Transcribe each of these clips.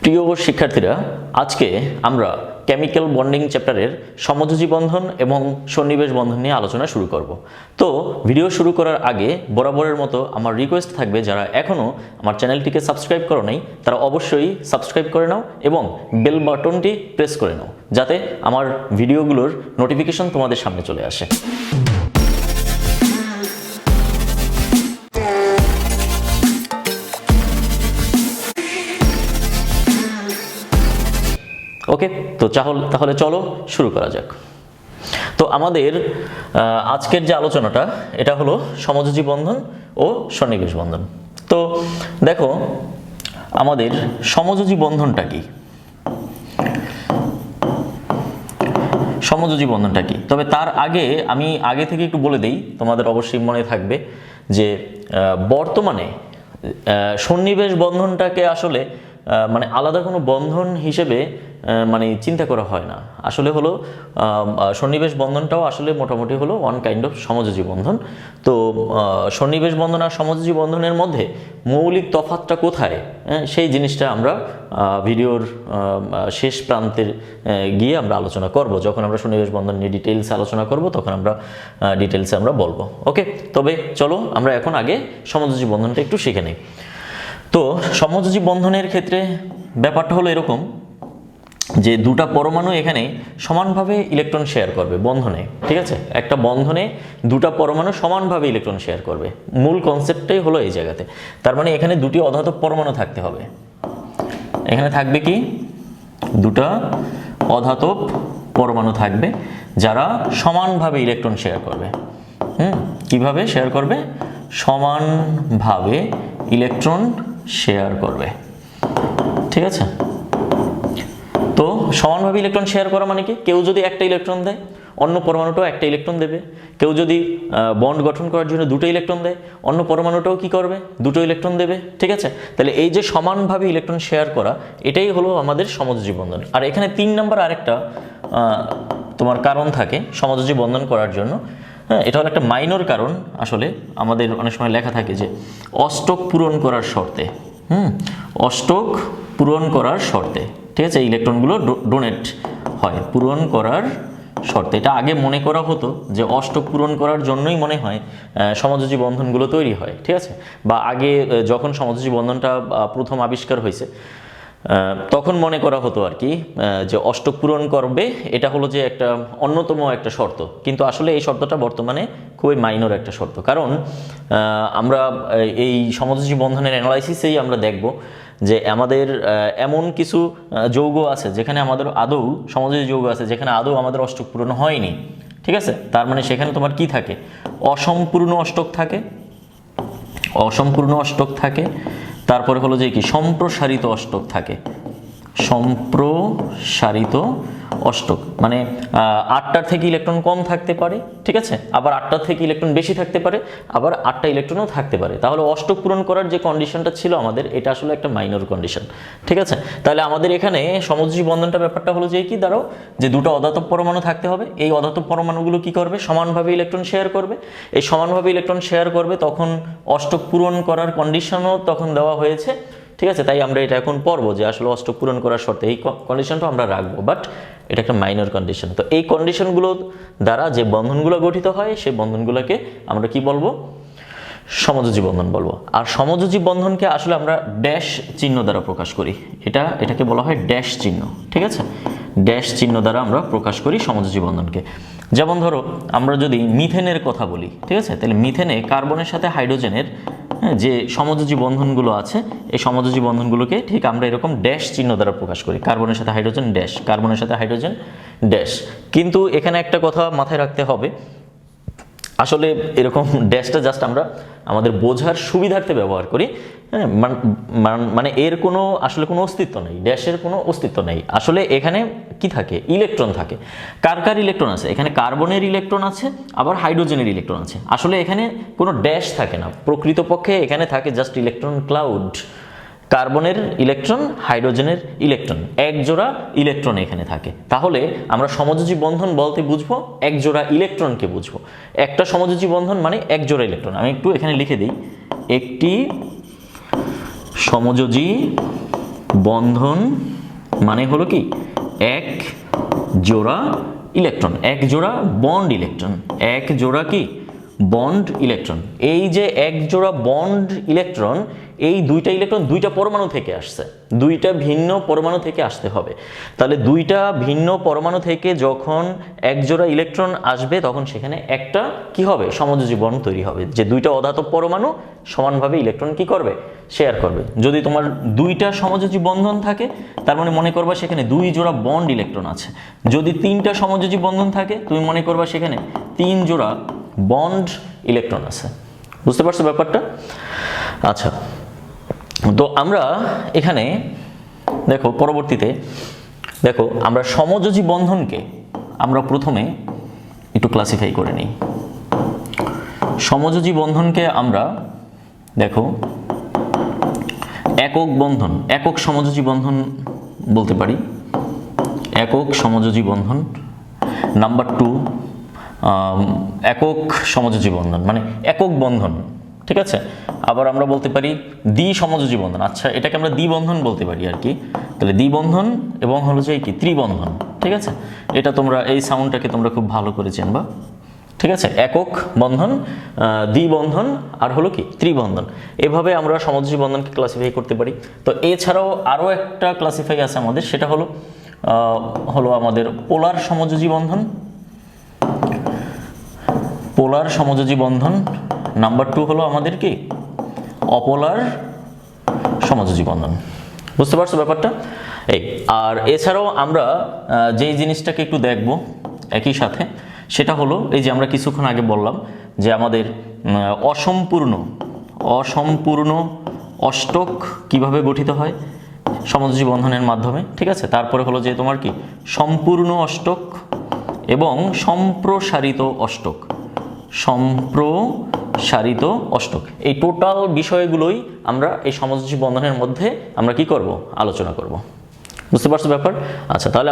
প্রিয় শিক্ষার্থীরা, আজকে আমরা কেমিক্যাল বন্ডিং চ্যাপ্টারের সমযোজী বন্ধন এবং সন্নিবেশ বন্ধন নিয়ে আলোচনা শুরু করব। তো ভিডিও শুরু করার আগে বরাবরের মতো আমার রিকোয়েস্ট থাকবে, যারা এখনও আমার চ্যানেলটিকে সাবস্ক্রাইব করো নাই তারা অবশ্যই সাবস্ক্রাইব করে নাও এবং বেল বাটনটি প্রেস করে নাও, যাতে আমার ভিডিওগুলোর নোটিফিকেশন তোমাদের সামনে চলে আসে। ওকে, তো তাহলে চলো শুরু করা যাক। তো আমাদের আজকের যে আলোচনাটা, এটা হলো সমযোজী বন্ধন ও সন্নিবেশ বন্ধন। তো দেখো, আমাদের সমযোজী বন্ধনটা কি, সমযোজী বন্ধনটা কি। তবে তার আগে আমি আগে থেকে একটু বলে দেই, তোমাদের অবশ্যই মনে থাকবে যে বর্তমানে সন্নিবেশ বন্ধনটাকে আসলে মানে আলাদা কোনো বন্ধন হিসেবে মানে চিন্তা করা হয় না। আসলে হলো সন্নিবেশ বন্ধনটাও আসলে মোটামুটি হলো ওয়ান কাইন্ড অফ সমযোজী বন্ধন। তো সন্নিবেশ বন্ধন আর সমযোজী বন্ধনের মধ্যে মৌলিক তফাৎটা কোথায়, সেই জিনিসটা আমরা ভিডিওর শেষ প্রান্তের গিয়ে আমরা আলোচনা করব। যখন আমরা সন্নিবেশ বন্ধন নিয়ে ডিটেইলসে আলোচনা করব, তখন আমরা ডিটেইলসে আমরা বলবো। ওকে, তবে চলো আমরা এখন আগে সমযোজী বন্ধনটা একটু শিখে নিই। তো সমযোজী বন্ধনের ক্ষেত্রে ব্যাপারটা হলো এরকম যে দুটা পরমাণু এখানে সমানভাবে ইলেকট্রন শেয়ার করবে বন্ধনে, ঠিক আছে। একটা বন্ধনে দুটা পরমাণু সমানভাবে ইলেকট্রন শেয়ার করবে, মূল কনসেপ্টটাই হলো এই জায়গাতে। তার মানে এখানে দুটি অধাতব পরমাণু থাকতে হবে। এখানে থাকবে কি, দুটা অধাতব পরমাণু থাকবে যারা সমানভাবে ইলেকট্রন শেয়ার করবে। কিভাবে শেয়ার করবে? সমানভাবে ইলেকট্রন শেয়ার করবে, ঠিক আছে। তো সমানভাবে ইলেকট্রন শেয়ার করা মানে কি, কেউ যদি একটা ইলেকট্রন দেয় অন্য পরমাণুটাও একটা ইলেকট্রন দেবে। কেউ যদি বন্ড গঠন করার জন্য দুটো ইলেকট্রন দেয়, অন্য পরমাণুটাও কি করবে? দুটো ইলেকট্রন দেবে, ঠিক আছে। তাহলে এই যে সমানভাবে ইলেকট্রন শেয়ার করা, এটাই হলো আমাদের সমযোজী বন্ধন। আর এখানে 3 নম্বর আরেকটা তোমার কারণ থাকে সমযোজী বন্ধন করার জন্য। এটা হলো একটা মাইনর কারণ। আসলে আমাদের অনেক সময় লেখা থাকে যে অষ্টক পূরণ করার শর্তে, অষ্টক পূরণ করার শর্তে, ঠিক আছে, ইলেকট্রনগুলো ডোনেট হয় পূরণ করার শর্তে। এটা আগে মনে করা হতো যে অষ্টক পূরণ করার জন্যই মনে হয় সমযোজী বন্ধনগুলো তৈরি হয়, ঠিক আছে। বা আগে যখন সমযোজী বন্ধনটা প্রথম আবিষ্কার হয়েছে, তখন মনে করা হতো আর কি যে অষ্টক পূরণ করবে, এটা হলো যে একটা অন্যতম একটা শর্ত। কিন্তু আসলে এই শর্তটা বর্তমানে খুবই মাইনর একটা শর্ত। কারণ আমরা এই সমযোজী বন্ধনের অ্যানালাইসিসেই আমরা দেখব যে আমাদের এমন কিছু যৌগ আছে যেখানে আমাদের আদৌ সমযোজী যৌগ আছে যেখানে আদৌ আমাদের অষ্টক পূরণ হয়নি, ঠিক আছে। তার মানে সেখানে তোমার কি থাকে? অসম্পূর্ণ অষ্টক থাকে, অসম্পূর্ণ অষ্টক থাকে। তারপরে হলো যে কি, সম্প্রসারিত অষ্টক থাকে, সম্প্রসারিত অষ্টক। মানে 8টার থেকে ইলেকট্রন কম থাকতে পারে, ঠিক আছে, আবার 8টার থেকে ইলেকট্রন বেশি থাকতে পারে, আবার 8টা ইলেকট্রনও থাকতে পারে। তাহলে অষ্টক পূরণ করার যে কন্ডিশনটা ছিল আমাদের, এটা আসলে একটা মাইনর কন্ডিশন, ঠিক আছে। তাহলে আমাদের এখানে সমযোজী বন্ধনটা ব্যাপারটা হলো যে কি, দাঁড়াও, যে দুটো অধাতব পরমাণু থাকতে হবে। এই অধাতব পরমাণুগুলো কি করবে? সমানভাবে ইলেকট্রন শেয়ার করবে। এই সমানভাবে ইলেকট্রন শেয়ার করবে, তখন অষ্টক পূরণ করার কন্ডিশনও তখন দেওয়া হয়েছে, ঠিক আছে। তাই আমরা এটা এখন পড়বো যে আসলে অষ্টক পূরণ করার শর্তে এই কন্ডিশনটা আমরা রাখবো, বাট এটা একটা মাইনর কন্ডিশন। তো এই কন্ডিশনগুলো দ্বারা যে বন্ধনগুলো গঠিত হয়, সেই বন্ধনগুলোকে আমরা কি বলবো? সমযোজী বন্ধন বলবো। আর সমযোজী বন্ধনকে আসলে আমরা ড্যাশ চিহ্ন দ্বারা প্রকাশ করি। এটাকে বলা হয় ড্যাশ চিহ্ন, ঠিক আছে। ড্যাশ চিহ্ন দ্বারা আমরা প্রকাশ করি সমযোজী বন্ধনকে। যেমন ধরো, আমরা যদি মিথেনের কথা বলি, ঠিক আছে, তাহলে মিথেনে কার্বনের সাথে হাইড্রোজেনের যে সমযোজী বন্ধনগুলো আছে, এই সমযোজী বন্ধনগুলোকে ঠিক আমরা এরকম ড্যাশ চিহ্ন দ্বারা প্রকাশ করি। কার্বনের সাথে হাইড্রোজেন ড্যাশ, কার্বনের সাথে হাইড্রোজেন ড্যাশ। কিন্তু এখানে একটা কথা মাথায় রাখতে হবে, আসলে এরকম ড্যাশটা জাস্ট আমরা আমাদের বোঝার সুবিধার্থে ব্যবহার করি। মানে এর কোনো আসলে কোনো অস্তিত্ব নেই, ড্যাশের কোনো অস্তিত্ব নেই। আসলে এখানে কি থাকে? ইলেকট্রন থাকে। কার কার ইলেকট্রন আছে? এখানে কার্বনের ইলেকট্রন আছে, আবার হাইড্রোজেনের ইলেকট্রন আছে। আসলে এখানে কোনো ড্যাশ থাকে না, প্রকৃতপক্ষে এখানে থাকে জাস্ট ইলেকট্রন ক্লাউড। কার্বনের ইলেকট্রন, হাইড্রোজেনের ইলেকট্রন, এক জোড়া ইলেকট্রন এখানে থাকে। তাহলে আমরা সমযোজী বন্ধন বলতে বুঝবো এক জোড়া ইলেকট্রনকে বুঝবো। একটা সমযোজী বন্ধন মানে এক জোড়া ইলেকট্রন। আমি একটু এখানে লিখে দিই, একটি সমযোজী বন্ধন মানে হলো কি এক জোড়া ইলেকট্রন, এক জোড়া বন্ড ইলেকট্রন, এক জোড়া কি বন্ড ইলেকট্রন। এই যে এক জোড়া বন্ড ইলেকট্রন, এই দুইটা ইলেকট্রন দুইটা পরমাণু থেকে আসছে, দুইটা ভিন্ন পরমাণু থেকে আসতে হবে। তাহলে দুইটা ভিন্ন পরমাণু থেকে যখন এক জোড়া ইলেকট্রন আসবে তখন সেখানে একটা কি হবে সমযোজী বন্ড তৈরি হবে, যে দুইটা অধাতব পরমাণু সমানভাবে ইলেকট্রন কি করবে শেয়ার করবে। যদি তোমার দুইটা সমযোজী বন্ধন থাকে তার মানে মনে করবা সেখানে দুই জোড়া বন্ড ইলেকট্রন আছে। যদি তিনটা সমযোজী বন্ধন থাকে তুমি মনে করবা সেখানে তিন জোড়া বন্ড ইলেকট্রন আছে। বুঝতে পারছো ব্যাপারটা? আচ্ছা, তো আমরা এখানে দেখো পরবর্তীতে দেখো আমরা সমযোজী বন্ধনকে আমরা প্রথমে একটু ক্লাসিফাই করে নিই। সমযোজী বন্ধনকে আমরা দেখো একক বন্ধন, একক সমযোজী বন্ধন বলতে পারি, একক সমযোজী বন্ধন। নাম্বার 2 একক সমযোজী বন্ধন মানে একক বন্ধন, ঠিক আছে। আবার আমরা বলতে পারি দ্বি সমযোজী বন্ধন, আচ্ছা এটাকে আমরা দ্বিবন্ধন বলতে পারি আর কি। তাহলে দ্বিবন্ধন এবং হলো যে কি ত্রিবন্ধন, ঠিক আছে। এটা তোমরা এই সাউন্ডটাকে তোমরা খুব ভালো করে চেনবা, ঠিক আছে। একক বন্ধন, দ্বিবন্ধন আর হলো কি ত্রিবন্ধন, এভাবে আমরা সমযোজী বন্ধনকে ক্লাসিফাই করতে পারি। তো এছাড়াও আরও একটা ক্লাসিফাই আছে আমাদের, সেটা হলো আমাদের পোলার সমযোজী বন্ধন, পোলার সমযোজী বন্ধন। নাম্বার 2 হলো আমাদের কি অপোলার সমযোজী বন্ধন। বুঝতে পারছো ব্যাপারটা? এই আর এছাড়াও আমরা যেই জিনিসটাকে একটু দেখব একই সাথে, সেটা হলো এই যে আমরা কিছুক্ষণ আগে বললাম যে আমাদের অসম্পূর্ণ অষ্টক কিভাবে গঠিত হয় সমযোজী বন্ধনের মাধ্যমে, ঠিক আছে। তারপরে হলো যে তোমার কি সম্পূর্ণ অষ্টক এবং সম্প্রসারিত অষ্টক, সম্প্রসারিত অষ্টক। এই টোটাল বিষয়গুলোই আমরা এই সমযোজী বন্ধনের মধ্যে আমরা কি করব আলোচনা করব। বুঝতে পারছো ব্যাপার? আচ্ছা, তাহলে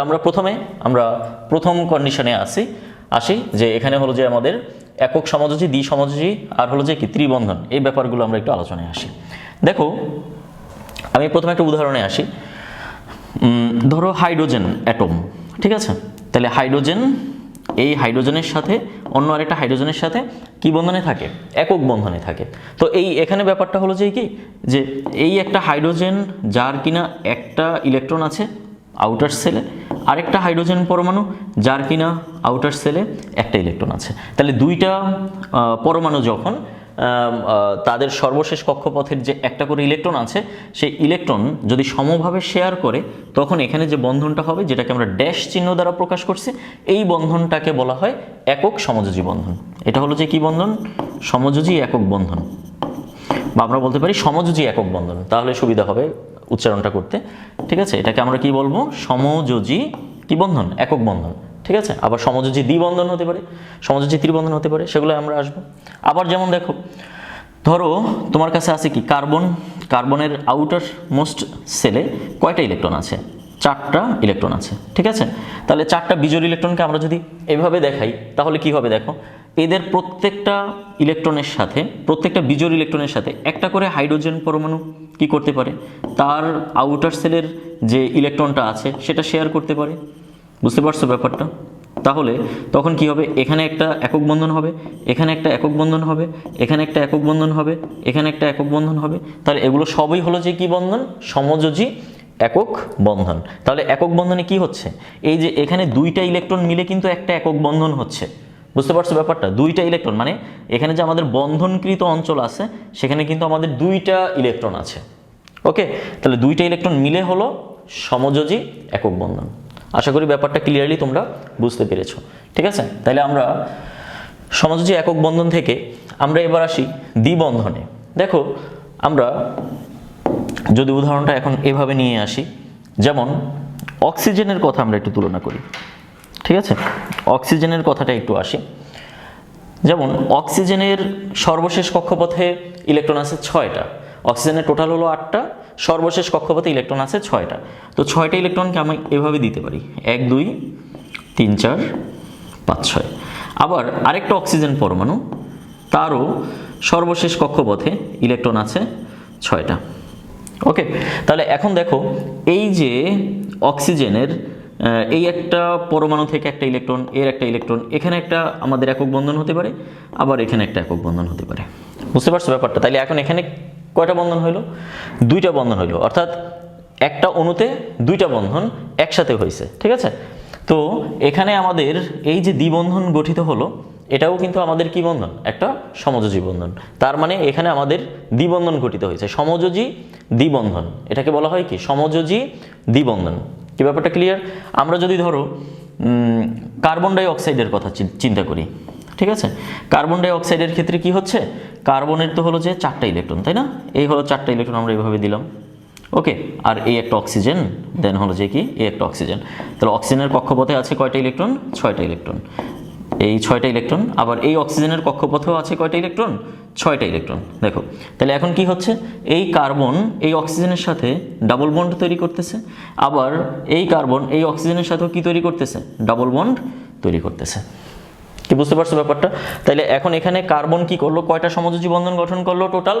আমরা প্রথম কন্ডিশনে আসি যে এখানে হলো যে আমাদের একক সমযোজী, দ্বি সমযোজী আর হলো যে কি ত্রিবন্ধন, এই ব্যাপারগুলো আমরা একটু আলোচনায় আসি। দেখো আমি প্রথমে একটা উদাহরণে আসি। ধরো হাইড্রোজেন অ্যাটম, ঠিক আছে। তাহলে হাইড্রোজেন, এই হাইড্রোজেনের সাথে অন্য আরেকটা হাইড্রোজেনের সাথে কি বন্ধনে থাকে একক বন্ধনে থাকে। তো এই এখানে ব্যাপারটা হলো যে কি যে এই একটা হাইড্রোজেন যার কিনা একটা ইলেকট্রন আছে আউটার সেলে, আরেকটা হাইড্রোজেন পরমাণু যার কিনা আউটার সেলে একটা ইলেকট্রন আছে। তাহলে দুইটা পরমাণু যখন তাদের সর্বশেষ কক্ষপথের যে একটা করে ইলেকট্রন আছে সেই ইলেকট্রন যদি সমভাবে শেয়ার করে তখন এখানে যে বন্ধনটা হবে, যেটাকে আমরা ড্যাশ চিহ্ন দ্বারা প্রকাশ করছি, এই বন্ধনটাকে বলা হয় একক সমযোজী বন্ধন। এটা হলো যে কি বন্ধন সমযোজী একক বন্ধন, বা আমরা বলতে পারি সমযোজী একক বন্ধন, তাহলে সুবিধা হবে উচ্চারণটা করতে, ঠিক আছে। এটাকে আমরা কি বলবো সমযোজী কি বন্ধন একক বন্ধন, ঠিক আছে। আবার সমযোজী দ্বিবন্ধন হতে পারে, সমযোজী ত্রিবন্ধন হতে পারে, সেগুলো আমরা আসবো। আবার যেমন দেখো ধরো তোমার কাছে আছে কি কার্বন, কার্বনের আউটার মোস্ট সেলে কয়টা ইলেকট্রন আছে 4টা ইলেকট্রন আছে, ঠিক আছে। তাহলে 4টা বিজোড় ইলেকট্রনকে আমরা যদি এভাবে দেখাই তাহলে কি হবে দেখো, এদের প্রত্যেকটা ইলেকট্রনের সাথে, প্রত্যেকটা বিজোড় ইলেকট্রনের সাথে একটা করে হাইড্রোজেন পরমাণু কি করতে পারে তার আউটার সেলের যে ইলেকট্রনটা আছে সেটা শেয়ার করতে পারে। বুঝতে পারছো ব্যাপারটা? তাহলে তখন কি হবে, এখানে একটা একক বন্ধন হবে, এখানে একটা একক বন্ধন হবে, এখানে একটা একক বন্ধন হবে, এখানে একটা একক বন্ধন হবে। তাহলে এগুলো সবই হলো যে কি বন্ধন সমযোজী একক বন্ধন। তাহলে একক বন্ধনে কি হচ্ছে, এই যে এখানে দুইটা ইলেকট্রন মিলে কিন্তু একটা একক বন্ধন হচ্ছে। বুঝতে পারছো ব্যাপারটা? দুইটা ইলেকট্রন মানে এখানে যে আমাদের বন্ধনকৃত অঞ্চল আছে সেখানে কিন্তু আমাদের দুইটা ইলেকট্রন আছে। ওকে, তাহলে দুইটা ইলেকট্রন মিলে হলো সমযোজী একক বন্ধন। আশা করি ব্যাপারটা ক্লিয়ারলি তোমরা বুঝতে পেরেছো, ঠিক আছে। তাহলে আমরা সমযোজী একক বন্ধন থেকে আমরা এবার আসি দ্বিবন্ধনে। দেখো আমরা যদি উদাহরণটা এখন এভাবে নিয়ে আসি, যেমন অক্সিজেনের কথা আমরা একটু তুলনা করি, ঠিক আছে। অক্সিজেনের কথাটা একটু আসি। যেমন অক্সিজেনের সর্বশেষ কক্ষপথে ইলেকট্রন আছে 6টা, অক্সিজেনের টোটাল হলো 8টা, সর্বশেষ কক্ষপথে ইলেকট্রন আছে 6টা। তো 6টা ইলেকট্রনকে আমি এভাবে দিতে পারি 1 2 3 4 5 6। আবার আরেকটা অক্সিজেন পরমাণু, তারও সর্বশেষ কক্ষপথে ইলেকট্রন আছে 6টা। ওকে, তাহলে এখন দেখো এই যে অক্সিজেনের এই একটা পরমাণু থেকে একটা ইলেকট্রন, এর একটা ইলেকট্রন, এখানে একটা আমাদের একক বন্ধন হতে পারে, আবার এখানে একটা একক বন্ধন হতে পারে। বুঝতে পারছো ব্যাপারটা? তাইলে এখন এখানে কয়টা বন্ধন হইলো? দুইটা বন্ধন হইলো, অর্থাৎ একটা অণুতে দুইটা বন্ধন একসাথে হয়েছে। ঠিক আছে, তো এখানে আমাদের এই যে দ্বিবন্ধন গঠিত হলো, এটাও কিন্তু আমাদের কি বন্ধন? একটা সমযোজী বন্ধন। তার মানে এখানে আমাদের দ্বিবন্ধন গঠিত হয়েছে, সমযোজী দ্বিবন্ধন। এটাকে বলা হয় কি? সমযোজী দ্বিবন্ধন। কি ব্যাপারটা ক্লিয়ার? আমরা যদি ধরো কার্বন ডাই অক্সাইডের কথা চিন্তা করি, ঠিক আছে, কার্বন ডাই অক্সাইডের ক্ষেত্রে কি হচ্ছে? কার্বনের তো হলো যে 4টা ইলেকট্রন, তাই না? এই হলো 4টা ইলেকট্রন, আমরা এইভাবে দিলাম। ওকে, আর এই একটা অক্সিজেন, দেন হলো যে কি এই একটা অক্সিজেন। তাহলে অক্সিজেনের কক্ষপথে আছে কয়টা ইলেকট্রন? 6টা ইলেকট্রন। এই 6টা ইলেকট্রন, আবার এই অক্সিজেনের কক্ষপথেও আছে কয়টা ইলেকট্রন? 6টা ইলেকট্রন। দেখো তাহলে এখন কি হচ্ছে? এই কার্বন এই অক্সিজেনের সাথে ডাবল বন্ড তৈরি করতেছে, আবার এই কার্বন এই অক্সিজেনের সাথেও কি তৈরি করতেছে? ডাবল বন্ড তৈরি করতেছে। কি বুঝতে পারছো ব্যাপারটা? তাহলে এখন এখানে কার্বন কি করলো? কয়টা সমযোজী বন্ধন গঠন করলো? টোটাল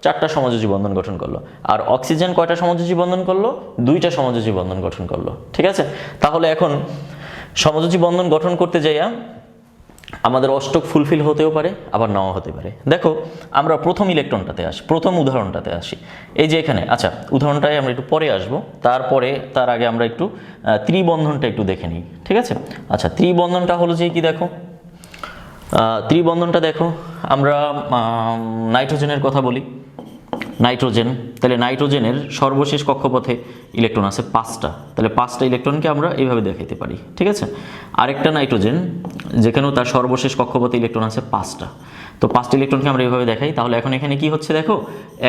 4টা সমযোজী বন্ধন গঠন করলো। আর অক্সিজেন কয়টা সমযোজী বন্ধন করলো? 2টা সমযোজী বন্ধন গঠন করলো। ঠিক আছে, তাহলে এখন সমযোজী বন্ধন গঠন করতে যাইয়া আমাদের অষ্টক ফুলফিল হতেও পারে, আবার নাও হতে পারে। দেখো আমরা প্রথম ইলেকট্রনটাতে আসি, প্রথম উদাহরণটাতে আসি। এই যে এখানে, আচ্ছা উদাহরণটায় আমরা একটু পরে আসবো, তার আগে আমরা একটু ত্রিবন্ধনটা একটু দেখে নিই। ঠিক আছে, আচ্ছা ত্রিবন্ধনটা হলো যে কি? দেখো ত্রিবন্ধনটা দেখো, আমরা নাইট্রোজেনের কথা বলি। নাইট্রোজেন, তাহলে নাইট্রোজেনের সর্বশেষ কক্ষপথে ইলেকট্রন আছে 5টা। তাহলে 5টা ইলেকট্রনকে আমরা এইভাবে দেখাইতে পারি। ঠিক আছে, আরেকটা নাইট্রোজেন যেখানেও তার সর্বশেষ কক্ষপথে ইলেকট্রন আছে 5টা। তো 5টা ইলেকট্রনকে আমরা এইভাবে দেখাই। তাহলে এখন এখানে কি হচ্ছে? দেখো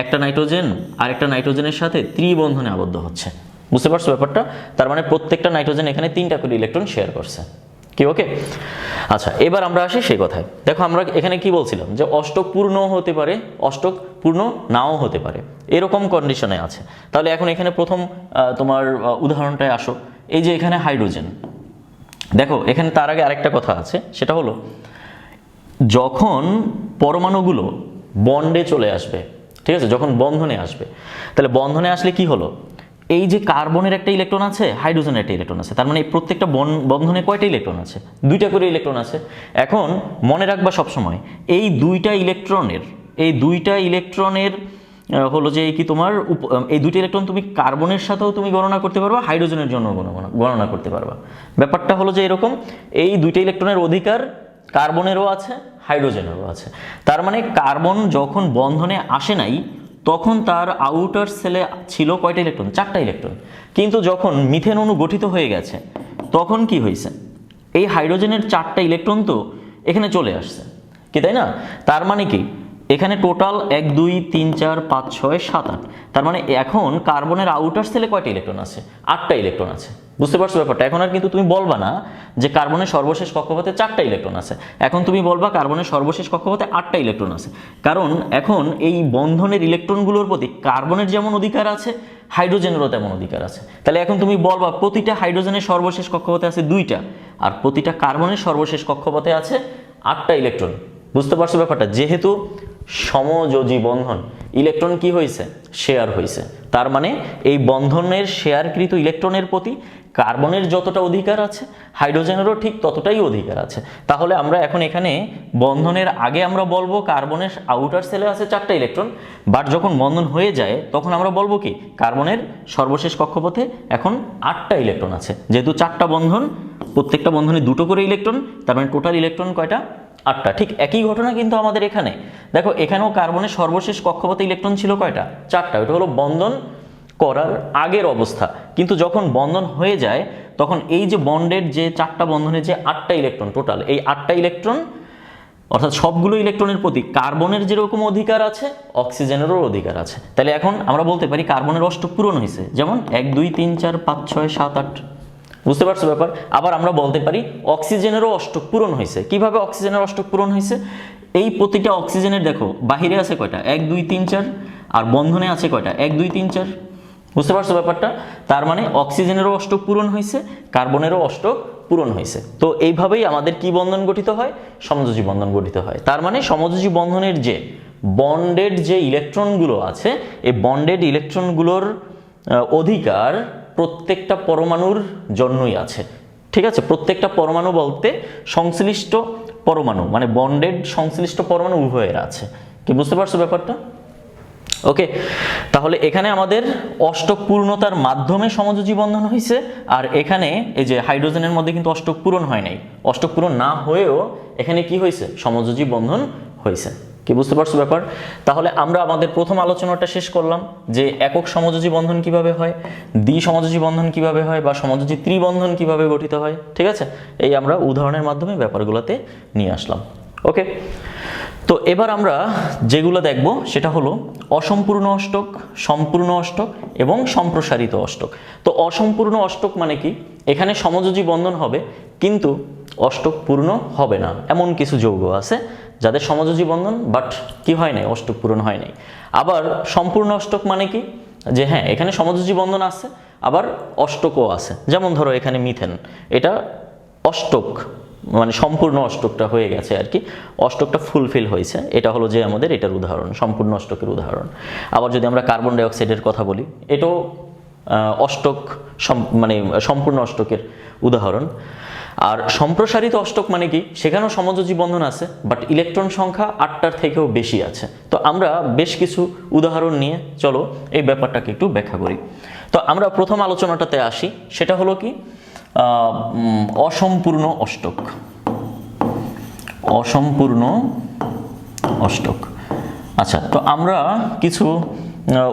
একটা নাইট্রোজেন আরেকটা নাইট্রোজেনের সাথে ত্রিবন্ধনে আবদ্ধ হচ্ছে। বুঝতে পারছো ব্যাপারটা? তার মানে প্রত্যেকটা নাইট্রোজেন এখানে 3টা করে ইলেকট্রন শেয়ার করছে। কি ওকে? আচ্ছা এবার আমরা আসি সেই কথায়। দেখো আমরা এখানে কি বলছিলাম? যে অষ্টক পূর্ণ হতে পারে, অষ্টক পূর্ণ নাও হতে পারে, এরকম কন্ডিশনে আছে। তাহলে এখন এখানে প্রথম তোমার উদাহরণটায় আসো। এই যে এখানে হাইড্রোজেন, দেখো এখানে তার আগে আরেকটা কথা আছে, সেটা হলো যখন পরমাণুগুলো বন্ডে চলে আসবে, ঠিক আছে, যখন বন্ধনে আসবে, তাহলে বন্ধনে আসলে কি হলো? এই যে কার্বনের একটা ইলেকট্রন আছে, হাইড্রোজেনের একটা ইলেকট্রন আছে, তার মানে এই প্রত্যেকটা বন্ধনে কয়টা ইলেকট্রন আছে? 2টা করে ইলেকট্রন আছে। এখন মনে রাখবা সবসময় এই 2টা ইলেকট্রনের হলো যে কি তোমার এই 2টা ইলেকট্রন তুমি কার্বনের সাথেও তুমি গণনা করতে পারবা, হাইড্রোজেনের জন্য গণনা করতে পারবা। ব্যাপারটা হলো যে এরকম, এই 2টা ইলেকট্রনের অধিকার কার্বনেরও আছে, হাইড্রোজেনেরও আছে। তার মানে কার্বন যখন বন্ধনে আসে নাই তখন তার আউটার সেলে ছিল কয়টা ইলেকট্রন? 4টা ইলেকট্রন। কিন্তু যখন মিথেন অণু গঠিত হয়ে গেছে তখন কি হয়েছে? এই হাইড্রোজেনের 4টা ইলেকট্রন তো এখানে চলে আসছে, কি তাই না? তার মানে কি এখানে টোটাল 1 2 3 4 5 6 7 8, তার মানে এখন কার্বনের আউটার সেলে কয়টা ইলেকট্রন আছে? 8টা ইলেকট্রন আছে। বুঝতে পারছো ব্যাপারটা? এখন আর কিন্তু তুমি বলবা না যে কার্বনের সর্বশেষ কক্ষপথে 4টা ইলেকট্রন আছে, এখন তুমি বলবা কার্বনের সর্বশেষ কক্ষপথে 8টা ইলেকট্রন আছে। কারণ এখন এই বন্ধনের ইলেকট্রনগুলোর প্রতি কার্বনের যেমন অধিকার আছে, হাইড্রোজেনেরও তেমন অধিকার আছে। তাহলে এখন তুমি বলবা প্রতিটা হাইড্রোজেনের সর্বশেষ কক্ষপথে আছে 2টা, আর প্রতিটা কার্বনের সর্বশেষ কক্ষপথে আছে 8টা ইলেকট্রন। বুঝতে পারছো ব্যাপারটা? যেহেতু সমযোজী বন্ধন, ইলেকট্রন কি হয়েছে? শেয়ার হয়েছে। তার মানে এই বন্ধনের শেয়ারকৃত ইলেকট্রনের প্রতি কার্বনের যতটা অধিকার আছে, হাইড্রোজেনেরও ঠিক ততটাই অধিকার আছে। তাহলে আমরা এখন এখানে বন্ধনের আগে আমরা বলবো কার্বনের আউটার সেলে আছে 4টা ইলেকট্রন, বাট যখন বন্ধন হয়ে যায় তখন আমরা বলবো কি কার্বনের সর্বশেষ কক্ষপথে এখন 8টা ইলেকট্রন আছে। যেহেতু 4টা বন্ধন, প্রত্যেকটা বন্ধনে 2টো করে ইলেকট্রন, তার মানে টোটাল ইলেকট্রন কয়টা? 8টা। ঠিক একই ঘটনা কিন্তু আমাদের এখানে দেখো, এখানেও কার্বনের সর্বশেষ কক্ষপথে ইলেকট্রন ছিল কয়টা? 4টা। এটা হলো বন্ধন করার আগের অবস্থা। কিন্তু যখন বন্ধন হয়ে যায় তখন এই যে বন্ডের যে 4টা বন্ধনে যে 8টা ইলেকট্রন টোটাল, এই 8টা ইলেকট্রন অর্থাৎ সবগুলো ইলেকট্রনের প্রতি কার্বনের যেরকম অধিকার আছে, অক্সিজেনেরও অধিকার আছে। তাহলে এখন আমরা বলতে পারি কার্বনের অষ্টক পূরণ হয়েছে, যেমন 1 2 3 4 5 6 7 8। বুঝতে পারছো ব্যাপার? আবার আমরা বলতে পারি অক্সিজেনেরও অষ্টক পূরণ হয়েছে। কিভাবে অক্সিজেনের অষ্টক পূরণ হয়েছে? এই প্রতিটা অক্সিজেনের দেখো বাহিরে আছে কয়টা? 1 2 3 4, আর বন্ধনে আছে কয়টা? 1 2 3 4। বুঝতে পারছো ব্যাপারটা? তার মানে অক্সিজেনেরও অষ্টক পূরণ হয়েছে, কার্বনেরও অষ্টক পূরণ হয়েছে। তো এইভাবেই আমাদের কি বন্ধন গঠিত হয়? সমযোজী বন্ধন গঠিত হয়। তার মানে সমযোজী বন্ধনের যে বন্ডেড যে ইলেকট্রনগুলো আছে এই বন্ডেড ইলেকট্রনগুলোর অধিকার প্রত্যেকটা পরমাণুর জন্যই আছে। ঠিক আছে, প্রত্যেকটা পরমাণু বলতে সংশ্লিষ্ট পরমাণু মানে বন্ডেড সংশ্লিষ্ট পরমাণু উভয়ের আছে। কি বুঝতে পারছো ব্যাপারটা? ওকে, তাহলে এখানে আমাদের অষ্টক পূর্ণতার মাধ্যমে সমযোজী বন্ধন হয়েছে, আর এখানে এই যে হাইড্রোজেনের মধ্যে কিন্তু অষ্টক পূরণ হয় নাই। অষ্টক পূরণ না হয়েও এখানে কি হয়েছে? সমযোজী বন্ধন হয়েছে। কি বুঝতে পারছো ব্যাপার? তাহলে আমরা আমাদের প্রথম আলোচনাটা শেষ করলাম যে একক সমযোজী বন্ধন কিভাবে হয়, দ্বি সমযোজী বন্ধন কিভাবে হয়, বা সমযোজী ত্রিবন্ধন কিভাবে গঠিত হয়। ঠিক আছে, এই আমরা উদাহরণের মাধ্যমে ব্যাপারগুলোতে নিয়ে আসলাম। ওকে, তো এবার আমরা যেগুলো দেখব সেটা হলো অসম্পূর্ণ অষ্টক, সম্পূর্ণ অষ্টক এবং সম্প্রসারিত অষ্টক। তো অসম্পূর্ণ অষ্টক মানে কি? এখানে সমযোজী বন্ধন হবে কিন্তু অষ্টক পূর্ণ হবে না, এমন কিছু যৌগ আছে যাদের সমযোজী বন্ধন বাট কি হয় নাই? অষ্টক পূরণ হয় নাই। আবার সম্পূর্ণ অষ্টক মানে কি? যে হ্যাঁ, এখানে সমযোজী বন্ধন আছে আবার অষ্টকও আছে। যেমন ধরো এখানে মিথেন, এটা অষ্টক মানে সম্পূর্ণ অষ্টকটা হয়ে গেছে আর কি, অষ্টকটা ফুলফিল হয়েছে। এটা হলো যে আমাদের এটার উদাহরণ, সম্পূর্ণ অষ্টকের উদাহরণ। আবার যদি আমরা কার্বন ডাইঅক্সাইডের কথা বলি, এটাও অষ্টক মানে সম্পূর্ণ অষ্টকের উদাহরণ। আর সম্প্রসারিত অষ্টক মানে কি? সেখানেও সমযোজী বন্ধন আছে বাট ইলেকট্রন সংখ্যা 8টার থেকেও বেশি আছে। তো আমরা বেশ কিছু উদাহরণ নিয়ে চলো এই ব্যাপারটাকে একটু ব্যাখ্যা করি। তো আমরা প্রথম আলোচনাটাতে আসি, সেটা হলো কি অসম্পূর্ণ অষ্টক। অসম্পূর্ণ অষ্টক, আচ্ছা, তো আমরা কিছু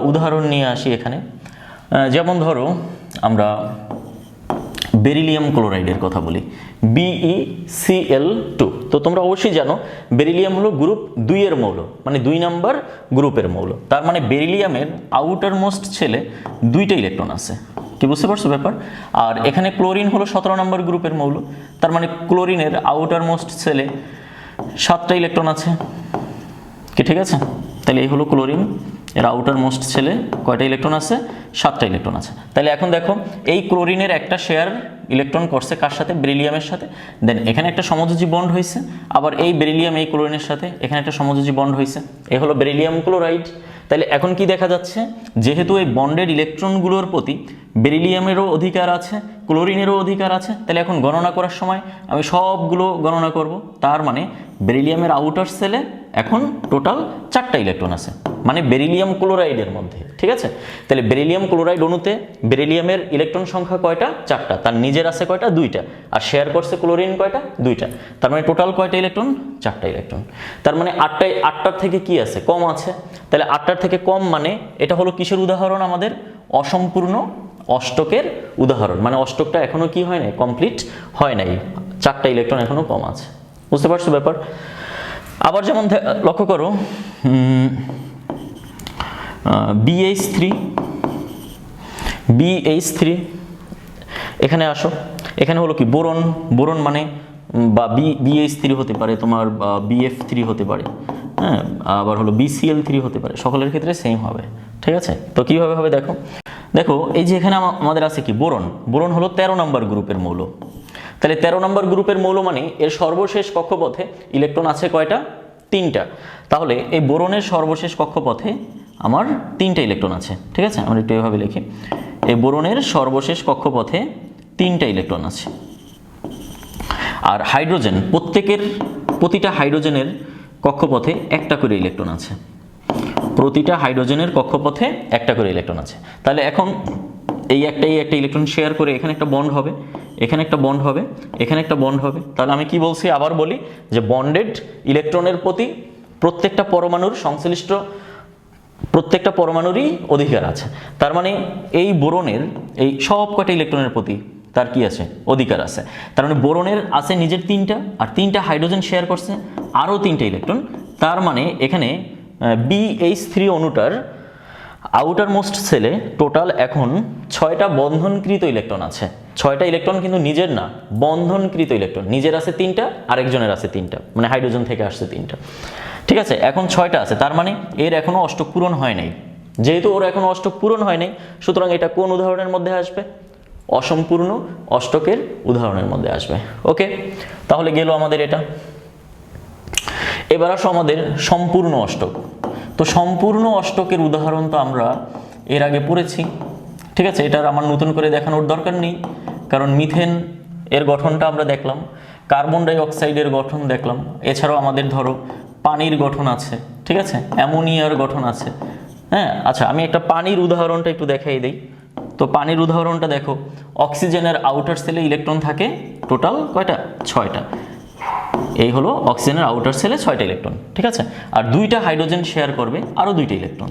উদাহরণ নিয়ে আসি এখানে। যেমন ধরো আমরা বেরিলিয়াম ক্লোরাইডের কথা বলি, BeCl2। তো তোমরা অবশ্যই জানো বেরিলিয়াম হলো গ্রুপ 2 এর মৌল, মানে 2 নাম্বার গ্রুপের মৌল। তার মানে বেরিলিয়ামের আউটার মোস্ট শেলে 2টা ইলেকট্রন আছে। কি বুঝতে পারছো ব্যাপার? আর এখানে ক্লোরিন হলো 17 নম্বর গ্রুপের মৌল, তার মানে ক্লোরিনের আউটার মোস্ট সেলে 7টা ইলেকট্রন আছে। কি ঠিক আছে? তাহলে এই হলো ক্লোরিন, এর আউটার মোস্ট সেলে কয়টা ইলেকট্রন আছে? 7টা ইলেকট্রন আছে। তাহলে এখন দেখো এই ক্লোরিনের একটা শেয়ার ইলেকট্রন করছে কার সাথে? বেরিলিয়ামের সাথে। দেন এখানে একটা সমযোজী বন্ড হয়েছে, আবার এই বেরিলিয়াম এই ক্লোরিনের সাথে এখানে একটা সমযোজী বন্ড হয়েছে, এই হলো বেরিলিয়াম ক্লোরাইড। তাহলে এখন কি দেখা যাচ্ছে? যেহেতু এই বন্ডেড ইলেকট্রনগুলোর প্রতি বেরিলিয়ামেরও অধিকার আছে, ক্লোরিনেরও অধিকার আছে, তাহলে এখন গণনা করার সময় আমি সবগুলো গণনা করব। তার মানে বেরিলিয়ামের আউটার সেলে এখন টোটাল 4টা ইলেকট্রন আছে, মানে বেরিলিয়াম ক্লোরাইডের মধ্যে। ঠিক আছে, তাহলে বেরিলিয়াম ক্লোরাইড অণুতে বেরিলিয়ামের ইলেকট্রন সংখ্যা কয়টা? 4টা। তার নিজের আছে কয়টা? 2টা। আর শেয়ার করছে ক্লোরিন কয়টা? 2টা। তার মানে টোটাল কয়টা ইলেকট্রন? 4টা ইলেকট্রন। তার মানে 8টার থেকে কি আছে? কম আছে। তাহলে 8টার থেকে কম মানে এটা হলো কিসের উদাহরণ? আমাদের অসম্পূর্ণ অষ্টকের উদাহরণ। মানে অষ্টকটা এখনো কি হয় নাই? কমপ্লিট হয় নাই, 4টা ইলেকট্রন এখনো কম আছে। বুঝতে পারছো ব্যাপার? আবার যেমন লক্ষ্য করো BH3 এখানে আসো, এখানে হলো কি বোরন। বোরন মানে বা BH3 হতে পারে, তোমার BF3 হতে পারে, হ্যাঁ, আবার হলো BCl3 হতে পারে, সকলের ক্ষেত্রে সেম হবে। ঠিক আছে, তো কিভাবে হবে দেখো। দেখো এই যে এখানে আমাদের আছে কি বোরন। বোরন হলো 13 নম্বর গ্রুপের মৌল। তাহলে 13 নম্বর গ্রুপের মৌল মানে এর সর্বশেষ কক্ষপথে ইলেকট্রন আছে কয়টা? 3টা। তাহলে এই বোরনের সর্বশেষ কক্ষপথে আমার 3টা ইলেকট্রন আছে। ঠিক আছে, আমরা একটু এভাবে লিখি, এই বোরনের সর্বশেষ কক্ষপথে 3টা ইলেকট্রন আছে। আর হাইড্রোজেন প্রতিটা হাইড্রোজেনের কক্ষপথে একটা করে ইলেকট্রন আছে। প্রতিটা হাইড্রোজেনের কক্ষপথে একটা করে ইলেকট্রন আছে। তাহলে এখন এই একটা ইলেকট্রন শেয়ার করে এখানে একটা বন্ড হবে, এখানে একটা বন্ড হবে, এখানে একটা বন্ড হবে। তাহলে আমি কি বলছি? আবার বলি যে বন্ডেড ইলেকট্রনের প্রতি প্রত্যেকটা পরমাণুর সংশ্লিষ্ট প্রত্যেকটা পরমাণুরই অধিকার আছে। তার মানে এই বোরনের এই সব কটা ইলেকট্রনের প্রতি তার কি আছে? অধিকার আছে। তার মানে বোরনের আছে নিজের 3টা, আর 3টা হাইড্রোজেন শেয়ার করছে আরও 3টা ইলেকট্রন। তার মানে এখানে BH3 অণুটার আউটার মোস্ট সেলে টোটাল এখন 6টা বন্ধনকৃত ইলেকট্রন আছে। 6টা ইলেকট্রন কিন্তু নিজের না, বন্ধনকৃত ইলেকট্রন। নিজের আছে 3টা, আরেকজনের আছে 3টা, মানে হাইড্রোজেন থেকে আসছে 3টা। ঠিক আছে, এখন 6টা আছে, তার মানে এর এখনো অষ্টক পূরণ হয় নাই। যেহেতু ওর এখনো অষ্টক পূরণ হয় নাই, সুতরাং এটা কোন উদাহরণের মধ্যে আসবে? অসম্পূর্ণ অষ্টকের উদাহরণের মধ্যে আসবে। ওকে, তাহলে গেল আমাদের এটা। এবার আসো আমাদের সম্পূর্ণ অষ্টক। তো সম্পূর্ণ অষ্টকের উদাহরণ তো আমরা এর আগে পড়েছি, ঠিক আছে, এটার আমার নতুন করে দেখানোর দরকার নেই, কারণ মিথেন এর গঠনটা আমরা দেখলাম, কার্বন ডাই অক্সাইডের গঠন দেখলাম, এছাড়াও আমাদের ধরো পানির গঠন আছে, ঠিক আছে, অ্যামোনিয়ার গঠন আছে। হ্যাঁ, আচ্ছা আমি একটা পানির উদাহরণটা একটু দেখাই দিই। তো পানির উদাহরণটা দেখো, অক্সিজেনের আউটার সেলে ইলেকট্রন থাকে টোটাল কয়টা? 6টা। এই হলো অক্সিজেনের আউটার সেলে 6টা ইলেকট্রন, ঠিক আছে, আর 2টা হাইড্রোজেন শেয়ার করবে আরও 2টা ইলেকট্রন,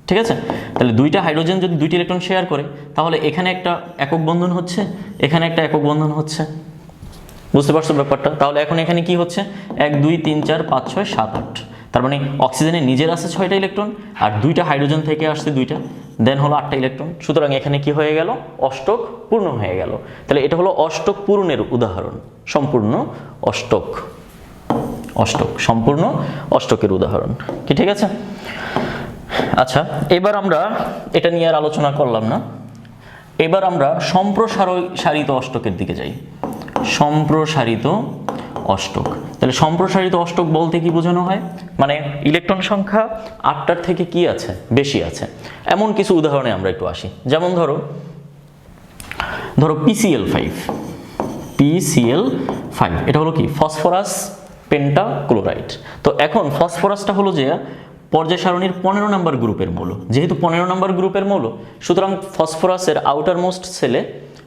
ঠিক আছে। তাহলে 2টা হাইড্রোজেন যদি 2টি ইলেকট্রন শেয়ার করে, তাহলে এখানে একটা একক বন্ধন হচ্ছে, এখানে একটা একক বন্ধন হচ্ছে, বুঝতে পারছো ব্যাপারটা? তাহলে এখন এখানে কি হচ্ছে? 1 2 3 4 5 6 7 8, তার মানে অক্সিজেনের নিজের আছে 6টা ইলেকট্রন, আর 2টা হাইড্রোজেন থেকে আসছে 2টা, দেন হলো 8টা ইলেকট্রন। সুতরাং এখানে কি হয়ে গেল? অষ্টক পূর্ণ হয়ে গেল। তাহলে এটা হলো অষ্টক পূরণের উদাহরণ, সম্পূর্ণ অষ্টক, অষ্টক সম্পূর্ণ অষ্টকের উদাহরণ কি, ঠিক আছে? আচ্ছা, এবার আমরা এটা নিয়ে আর আলোচনা করলাম না, এবার আমরা সম্প্রসারিত অষ্টকের দিকে যাই। সম্প্রসারিত অষ্টক, তাহলে সম্প্রসারিত অষ্টক বলতে কি বোঝানো হয়? মানে ইলেকট্রন সংখ্যা 8টার থেকে কি আছে? বেশি আছে, এমন কিছু উদাহরণে আমরা একটু আসি। যেমন ধরো PCl5, PCl5 এটা হলো কি? Phosphorus pentachloride. তো এখন ফসফরাসটা হলো যে পর্যায় সারণীর 15 নম্বর গ্রুপের মৌল, যেহেতু 15 নম্বর গ্রুপের মৌল, সুতরাং ফসফরাসের আউটার মোস্ট সেলে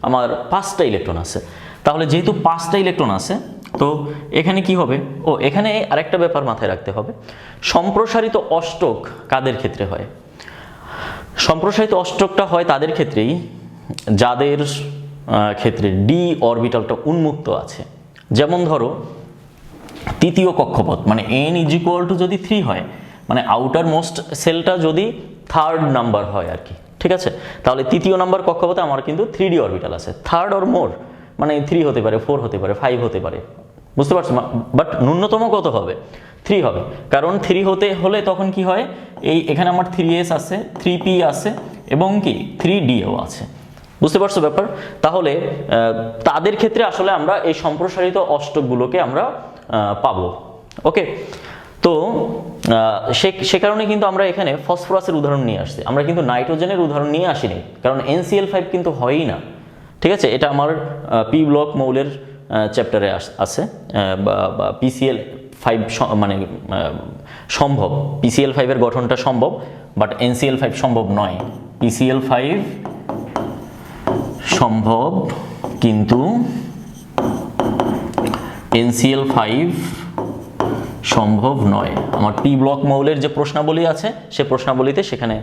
আমার 5টা ইলেকট্রন আছে। তাহলে যেহেতু 5টা ইলেকট্রন আছে, তো এখানে কি হবে? ও এখানে আরেকটা ব্যাপার মাথায় রাখতে হবে, সম্প্রসারিত অষ্টক কাদের ক্ষেত্রে হয়? সম্প্রসারিত অষ্টকটা হয় তাদের ক্ষেত্রেই যাদের ক্ষেত্রে ডি অরবিটালটা উন্মুক্ত আছে। যেমন ধরো তৃতীয় কক্ষপথ, মানে n = যদি 3 হয়, মানে আউটার মোস্ট সেলটা যদি 3rd নাম্বার হয় আর কি, ঠিক আছে, তাহলে তৃতীয় নাম্বার কক্ষপথে আমার কিন্তু 3d অরবিটাল আছে, 3rd অর মোর, মানে 3 হতে পারে, 4 হতে পারে, 5 হতে পারে, বুঝতে পারছো? বাট ন্যূনতম কত হবে? 3 হবে, কারণ 3 হতে হলে তখন কি হয়, এখানে আমার 3s আছে, 3p আছে এবং কি 3dও আছে, বুঝতে পারছো ব্যাপার? তাহলে তাদের ক্ষেত্রে আসলে আমরা এই সম্প্রসারিত অষ্টকগুলোকে আমরা পাবো। ওকে, তো সে কারণে কিন্তু আমরা এখানে ফসফরাসের উদাহরণ নিয়ে আসছি, আমরা কিন্তু নাইট্রোজেনের উদাহরণ নিয়ে আসিনি, কারণ NCl5 কিন্তু হয়ই না, ঠিক আছে। এটা আমার পি ব্লক মৌলের চ্যাপ্টারে আছে, বা PCl5 মানে সম্ভব, PCl5 এর গঠনটা সম্ভব, বাট NCl5 সম্ভব নয়। PCl5 সম্ভব, কিন্তু NCl5 সম্ভব নয়। আমার পি ব্লক মৌলের যে প্রশ্নাবলী আছে, সে প্রশ্নাবলীতে সেখানে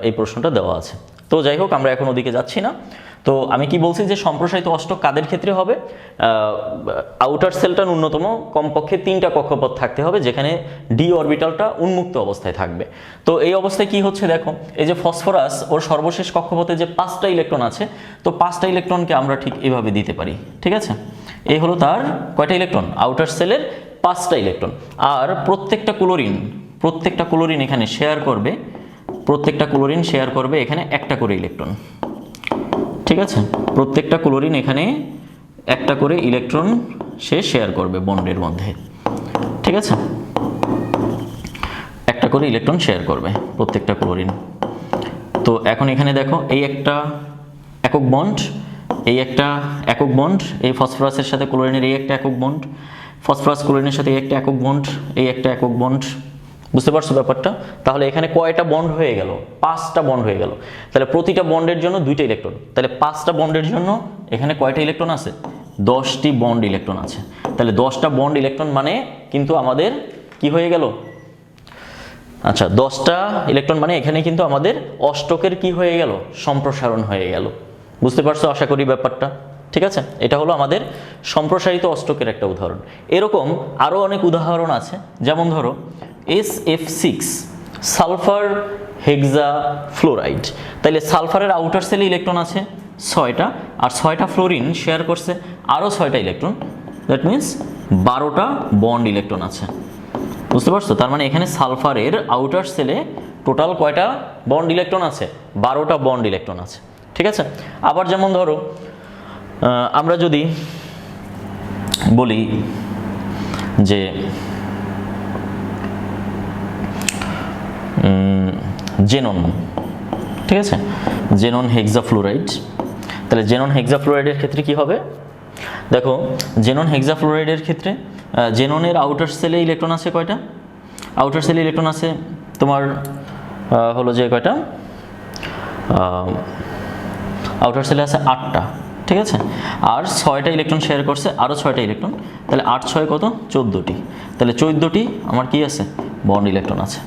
এই প্রশ্নটা দেওয়া আছে। তো যাই হোক, আমরা এখন ওদিকে যাচ্ছি না। তো আমি কি বলছি যে সম্প্রসারিত অষ্টক কাদের ক্ষেত্রে হবে? আউটার সেলটা ন্যূনতম কমপক্ষে 3টা কক্ষপথ থাকতে হবে, যেখানে ডি অরবিটালটা উন্মুক্ত অবস্থায় থাকবে। তো এই অবস্থায় কি হচ্ছে দেখো, এই যে ফসফরাস, ওর সর্বশেষ কক্ষপথে যে 5টা ইলেকট্রন আছে, তো 5টা ইলেকট্রনকে আমরা ঠিক এইভাবে দিতে পারি, ঠিক আছে। এই হলো তার কয়টা ইলেকট্রন? আউটার সেলের 5টা ইলেকট্রন। আর প্রত্যেকটা ক্লোরিন এখানে শেয়ার করবে, প্রত্যেকটা ক্লোরিন শেয়ার করবে এখানে একটা করে ইলেকট্রন, ঠিক আছে। প্রত্যেকটা ক্লোরিন এখানে একটা করে ইলেকট্রন সে শেয়ার করবে বন্ডের মধ্যে, ঠিক আছে, একটা করে ইলেকট্রন শেয়ার করবে প্রত্যেকটা ক্লোরিন। তো এখন এখানে দেখো, এই একটা একক বন্ড, এই একটা একক বন্ড, এই ফসফরাসের সাথে ক্লোরিনের এই একটা একক বন্ড, ফসফরাস ক্লোরিনের সাথে এই একটা একক বন্ড, এই একটা একক বন্ড, বুঝতে পারছো ব্যাপারটা? তাহলে এখানে কয়টা বন্ড হয়ে গেল? 5টা বন্ড হয়ে গেল। তাহলে প্রতিটা বন্ডের জন্য 2টা ইলেকট্রন, তাহলে 5টা বন্ডের জন্য এখানে কয়টা ইলেকট্রন আছে? 10টি বন্ড ইলেকট্রন আছে। তাহলে 10টা বন্ড ইলেকট্রন মানে কিন্তু আমাদের কি হয়ে গেল? আচ্ছা, 10টা ইলেকট্রন মানে এখানে কিন্তু আমাদের অষ্টকের কি হয়ে গেল? সম্প্রসারণ হয়ে গেল। বুঝতে পারছো আশা করি ব্যাপারটা, ঠিক আছে। এটা হলো আমাদের সম্প্রসারিত অষ্টকের একটা উদাহরণ। এরকম আরও অনেক উদাহরণ আছে, যেমন ধরো SF6 সালফার হেক্সা ফ্লোরাইড। তাইলে সালফারের আউটার সেলে ইলেকট্রন আছে 6টা, আর 6টা ফ্লোরিন শেয়ার করছে আরও 6টা ইলেকট্রন, দ্যাট মিন্স 12টা বন্ড ইলেকট্রন আছে, বুঝতে পারছো? তার মানে এখানে সালফারের আউটার সেলে টোটাল কয়টা বন্ড ইলেকট্রন আছে? 12টা বন্ড ইলেকট্রন আছে, ঠিক আছে। আবার যেমন ধরো আমরা যদি বলি যে জেনন, ঠিক আছে, জেনন হেক্সাফ্লোরাইড। তাহলে জেনন হেক্সাফ্লোরাইডের ক্ষেত্রে কি হবে, দেখো জেনন হেক্সাফ্লোরাইডের ক্ষেত্রে জেননের আউটার সেলে ইলেকট্রন আছে কয়টা, আউটার সেলে ইলেকট্রন আছে তোমার হলো যে কয়টা, আউটার সেলে আছে 8টা, ঠিক আছে, আর 6টা ইলেকট্রন শেয়ার করছে, আরও 6টা ইলেকট্রন, তাহলে 8 6 কত 14টি, তাহলে 14টি আমার কি আছে বন্ড ইলেকট্রন আছে,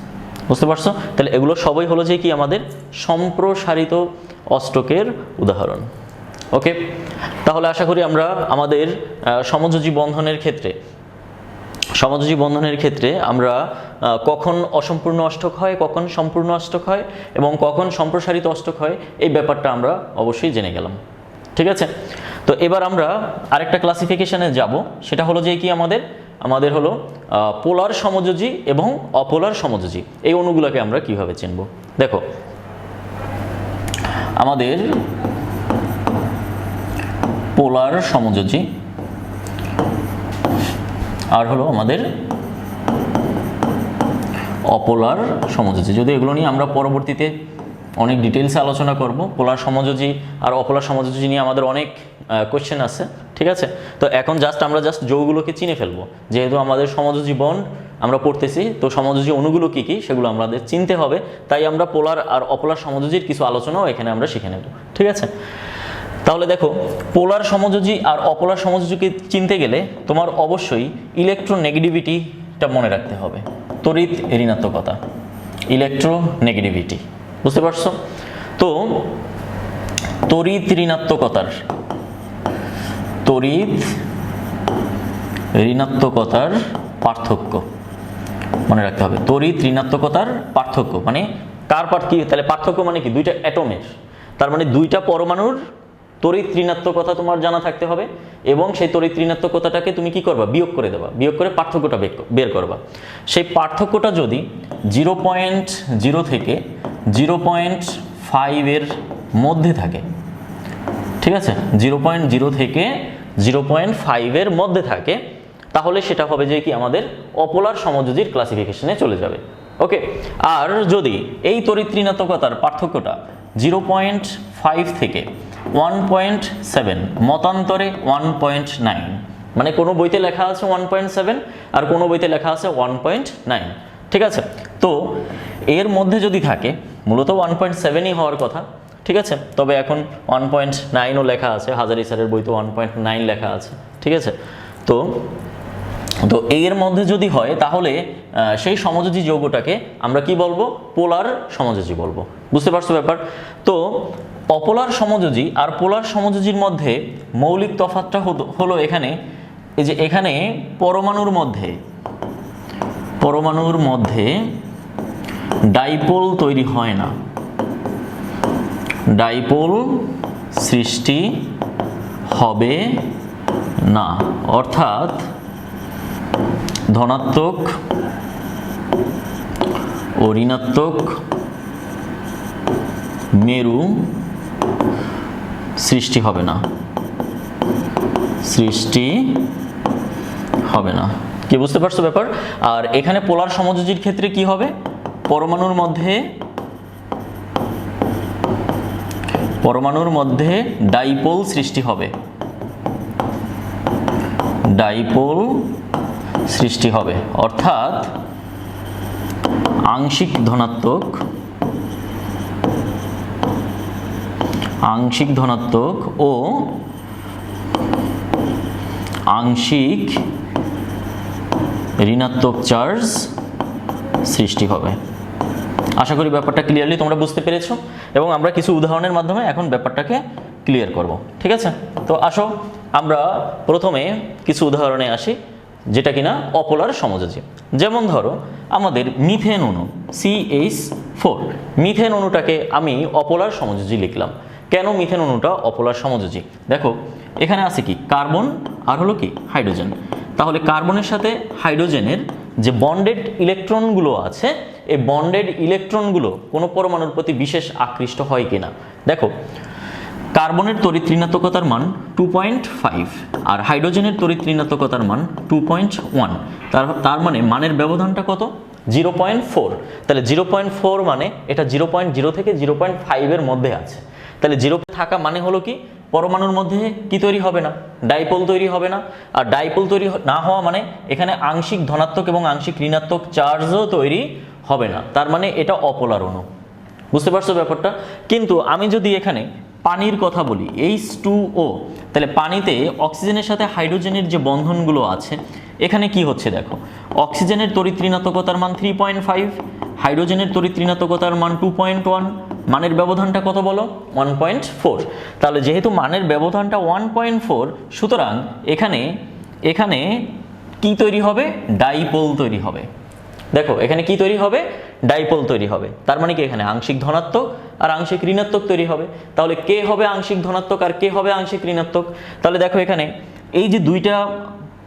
বুঝতে পারছো? তাহলে এগুলো সবই হলো যে কি আমাদের সম্প্রসারিত অষ্টকের উদাহরণ। ওকে, তাহলে আশা করি আমরা আমাদের সমযোজী বন্ধনের ক্ষেত্রে আমরা কখন অসম্পূর্ণ অষ্টক হয়, কখন সম্পূর্ণ অষ্টক হয় এবং কখন সম্প্রসারিত অষ্টক হয় এই ব্যাপারটা আমরা অবশ্যই জেনে গেলাম, ঠিক আছে। তো এবার আমরা আরেকটা ক্লাসিফিকেশনে যাব, সেটা হলো যে কি আমাদের হলো পোলার সমযোজী এবং অপোলার সমযোজী, এই অণুগুলোকে আমরা কিভাবে চিনব। দেখো আমাদের পোলার সমযোজী আর হলো আমাদের অপোলার সমযোজী, যদি এগুলো নিয়ে আমরা পরবর্তীতে অনেক ডিটেলসে আলোচনা করব। পোলার সমযোজী আর অপোলার সমযোজী নিয়ে আমাদের অনেক কোশ্চেন আছে, ঠিক আছে। তো এখন আমরা জাস্ট যৌগুলোকে চিনে ফেলবো, যেহেতু আমাদের সমযোজী বন্ড আমরা পড়তেছি, তো সমযোজী অণুগুলো কী কী সেগুলো আমাদের চিনতে হবে, তাই আমরা পোলার আর অপোলার সমযোজীর কিছু আলোচনাও এখানে আমরা শিখে নেব, ঠিক আছে। তাহলে দেখো পোলার সমযোজী আর অপোলার সমযোজীকে চিনতে গেলে তোমার অবশ্যই ইলেকট্রোনেগেটিভিটিটা মনে রাখতে হবে, তড়িৎ ঋণাত্মকতা, ইলেকট্রোনেগেটিভিটি, বুঝতে পারছো? তো তড়িৎ ঋণাত্মকতার পার্থক্য মনে রাখতে হবে, তড়িৎ ঋণাত্মকতার পার্থক্য মানে কার কি, তাহলে পার্থক্য মানে কি দুইটা অ্যাটমের, তার মানে দুইটা পরমাণুর তড়িৎ ঋণাত্মকতা তোমার জানা থাকতে হবে এবং সেই তড়িৎ ঋণাত্মকতাটাকে তুমি কি করবা, বিয়োগ করে দেবা, বিয়োগ করে পার্থক্যটা বের করবা। সেই পার্থক্যটা যদি 0.0 থেকে 0.5 এর মধ্যে থাকে, ঠিক আছে, 0.0 থেকে 0.5 এর মধ্যে থাকে, তাহলে সেটা হবে যে কি আমাদের অপোলার সমযোজীর ক্লাসিফিকেশনে চলে যাবে। ওকে, আর যদি এই তড়িৎ ঋণাত্মকতার পার্থক্যটা 0.5 থেকে 1.7 মতান্তরে 1.9, মানে কোনো বইতে লেখা আছে 1.7 আর কোনো বইতে লেখা আছে 1.9, ঠিক আছে। তো এর মধ্যে যদি থাকে, মূলত 1.7ই হওয়ার কথা, ঠিক আছে, তবে এখন 1.9ও লেখা আছে, হাজারি স্যারের বইতে 1.9 লেখা আছে, ঠিক আছে। তো এর মধ্যে যদি হয় তাহলে সেই সমযোজী যৌগটাকে আমরা কি বলবো, পোলার সমযোজী বলবো, বুঝতে পারছো ব্যাপার? তো অপোলার সমযোজী আর পোলার সমযোজীর মধ্যে মৌলিক তফাৎটা হলো এখানে, এই যে এখানে পরমাণুর মধ্যে ডাইপোল তৈরি হয় না, ডাইপোল সৃষ্টি হবে না, অর্থাৎ ধনাত্মক ও ঋণাত্মক মেরু সৃষ্টি হবে না, কি বুঝতে পারছো ব্যাপার? আর এখানে পোলার সমযোজীর ক্ষেত্রে কি হবে, পরমাণুর মধ্যে ডাইপোল সৃষ্টি হবে, অর্থাৎ আংশিক ধনাত্মক ও আংশিক ঋণাত্মক চার্জ সৃষ্টি হবে। আশা করি ব্যাপারটা ক্লিয়ারলি তোমরা বুঝতে পেরেছো এবং আমরা কিছু উদাহরণের মাধ্যমে এখন ব্যাপারটাকে ক্লিয়ার করব, ঠিক আছে। তো আসো আমরা প্রথমে কিছু উদাহরণে আসি, যেটা কিনা অপোলার সমযোজী। যেমন ধরো আমাদের মিথেন অণু CH4, মিথেন অণুটাকে আমি অপোলার সমযোজী লিখলাম। কেন মিথেন অণুটা অপোলার সমযোজী? দেখো এখানে আছে কি কার্বন আর হলো কি হাইড্রোজেন, তাহলে কার্বনের সাথে হাইড্রোজেনের যে বন্ডেড ইলেকট্রনগুলো আছে, এই বন্ডেড ইলেকট্রনগুলো কোনো পরমাণুর প্রতি বিশেষ আকৃষ্ট হয় কিনা। দেখো কার্বনের তড়িৎ ঋণাত্মকতার মান 2.5 আর হাইড্রোজেনের তড়িৎ ঋণাত্মকতার মান 2.1, তার মানে মানের ব্যবধানটা কত, 0.4, তাহলে 0.4 মানে এটা 0.0 থেকে 0.5 মধ্যে আছে। তাহলে 0 থাকা মানে হলো কি, পরমাণুর মধ্যে কি তৈরি হবে না, ডাইপোল তৈরি হবে না। আর ডাইপোল তৈরি না হওয়া মানে এখানে আংশিক ধনাত্মক এবং আংশিক ঋণাত্মক চার্জও তৈরি হবে না, তার মানে এটা অপোলার অণু। বুঝতে পারছো ব্যাপারটা? কিন্তু আমি যদি এখানে পানির কথা বলি, H2O, তাহলে পানিতে অক্সিজেনের সাথে হাইড্রোজেনের যে বন্ধনগুলো আছে, এখানে কি হচ্ছে দেখো, অক্সিজেনের তড়িৎ ঋণাত্মকতার মান 3.5, হাইড্রোজেনের তড়িৎ ঋণাত্মকতার মান 2.1, মানের ব্যবধানটা কত বলো, 1.4। তাহলে যেহেতু মানের ব্যবধানটা 1.4, সুতরাং এখানে কি তৈরি হবে, ডাইপোল তৈরি হবে। দেখো এখানে কি তৈরি হবে, ডাইপোল তৈরি হবে। তার মানে কি এখানে আংশিক ধনাত্মক আর আংশিক ঋণাত্মক তৈরি হবে। তাহলে কে হবে আংশিক ধনাত্মক আর কে হবে আংশিক ঋণাত্মক? তাহলে দেখো এখানে এই যে দুইটা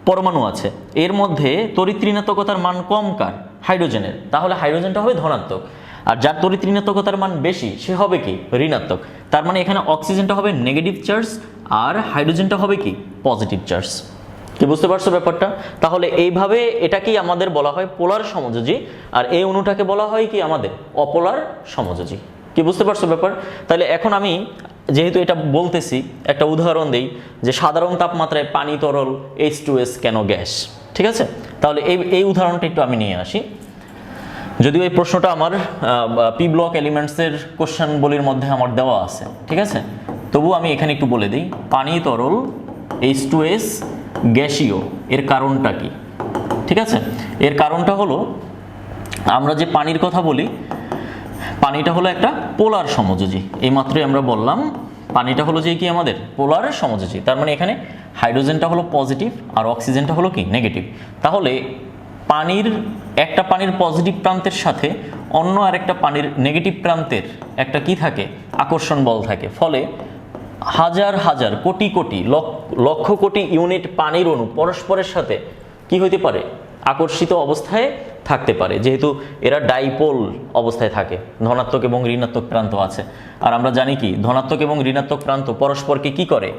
পরমাণু আছে, এর মধ্যে তড়িৎ ঋণাত্মকতার মান কম কার, হাইড্রোজেনের, তাহলে হাইড্রোজেনটা হবে ধনাত্মক। আর যার তড়িৎ ঋণাত্মকতার মান বেশি সে হবে কি, ঋণাত্মক। তার মানে এখানে অক্সিজেনটা হবে নেগেটিভ চার্জ আর হাইড্রোজেনটা হবে কি, পজিটিভ চার্জ। কি বুঝতে পারছো ব্যাপারটা? তাহলে এইভাবে এটাকেই আমাদের বলা হয় পোলার সমযোজী, আর এই অণুটাকে বলা হয় কি আমাদের অপোলার সমযোজী। কি বুঝতে পারছো ব্যাপার? তাহলে এখন আমি যেহেতু এটা বলতেছি, একটা উদাহরণ দেই যে সাধারণ তাপমাত্রায় পানি তরল, H2S কেন গ্যাস। ঠিক আছে, তাহলে এই উদাহরণটা একটু আমি নিয়ে আসি। যদিও এই প্রশ্নটা আমার পি ব্লক এলিমেন্টসের কোশ্চেন বলির মধ্যে আমার দেওয়া আছে, ঠিক আছে, তবু আমি এখানে একটু বলে দিই, পানি তরল H2S গ্যাসীয়, এর কারণটা কি? ঠিক আছে, এর কারণটা হলো আমরা যে পানির কথা বলি, পানিটা হলো একটা পোলার সমযোজী। এইমাত্রই আমরা বললাম পানিটা হলো যে কি আমাদের পোলার সমযোজী। তার মানে এখানে হাইড্রোজেনটা হলো পজিটিভ আর অক্সিজেনটা হলো কি নেগেটিভ। তাহলে একটা পানির পজিটিভ প্রান্তের সাথে অন্য আরেকটা পানির নেগেটিভ প্রান্তের একটা কি থাকে, আকর্ষণ বল থাকে। ফলে হাজার হাজার কোটি কোটি লক্ষ কোটি ইউনিট পানির অণু পরস্পরের সাথে কি হইতে পারে, আকর্ষিত অবস্থায় থাকতে পারে, যেহেতু এরা ডাইপোল অবস্থায় থাকে, ধনাত্মক এবং ঋণাত্মক প্রান্ত আছে। আর আমরা জানি কি, ধনাত্মক এবং ঋণাত্মক প্রান্ত পরস্পরকে কি করে,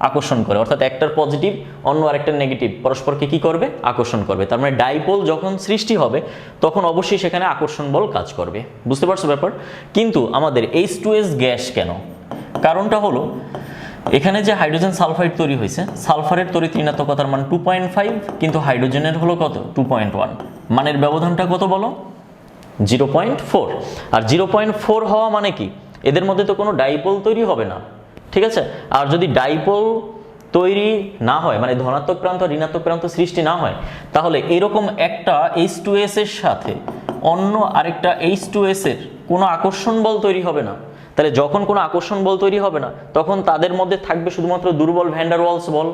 আকর্ষণ করে। অর্থাৎ একটার পজিটিভ অন্য আরেকটার নেগেটিভ পরস্পরকে কি করবে, আকর্ষণ করবে। তার মানে ডাইপোল যখন সৃষ্টি হবে তখন অবশ্যই সেখানে আকর্ষণ বল কাজ করবে। বুঝতে পারছো ব্যাপার? কিন্তু আমাদের H2S গ্যাস কেন? কারণটা হলো এখানে যে হাইড্রোজেন সালফাইড তৈরি হয়েছে, সালফারের তড়িৎ ঋণাত্মকতার মান 2.5, কিন্তু হাইড্রোজেনের হলো কত, 2.1। মানের ব্যবধানটা কত বলো, 0.4। আর 0.4 হওয়া মানে কি, এদের মধ্যে তো কোনো ডাইপোল তৈরি হবে না। ঠিক আছে, আর যদি ডাইপোল তৈরি না হয়, মানে ধনাত্মক প্রান্ত ঋণাত্মক প্রান্ত সৃষ্টি না হয়, তাহলে এরকম একটা H2S এর সাথে অন্য আরেকটা H2S এর কোনো আকর্ষণ বল তৈরি হবে না। তাহলে যখন কোনো আকর্ষণ বল তৈরি হবে না, তখন তাদের মধ্যে থাকবে শুধুমাত্র দুর্বল ভ্যান্ডার ওয়ালস বল।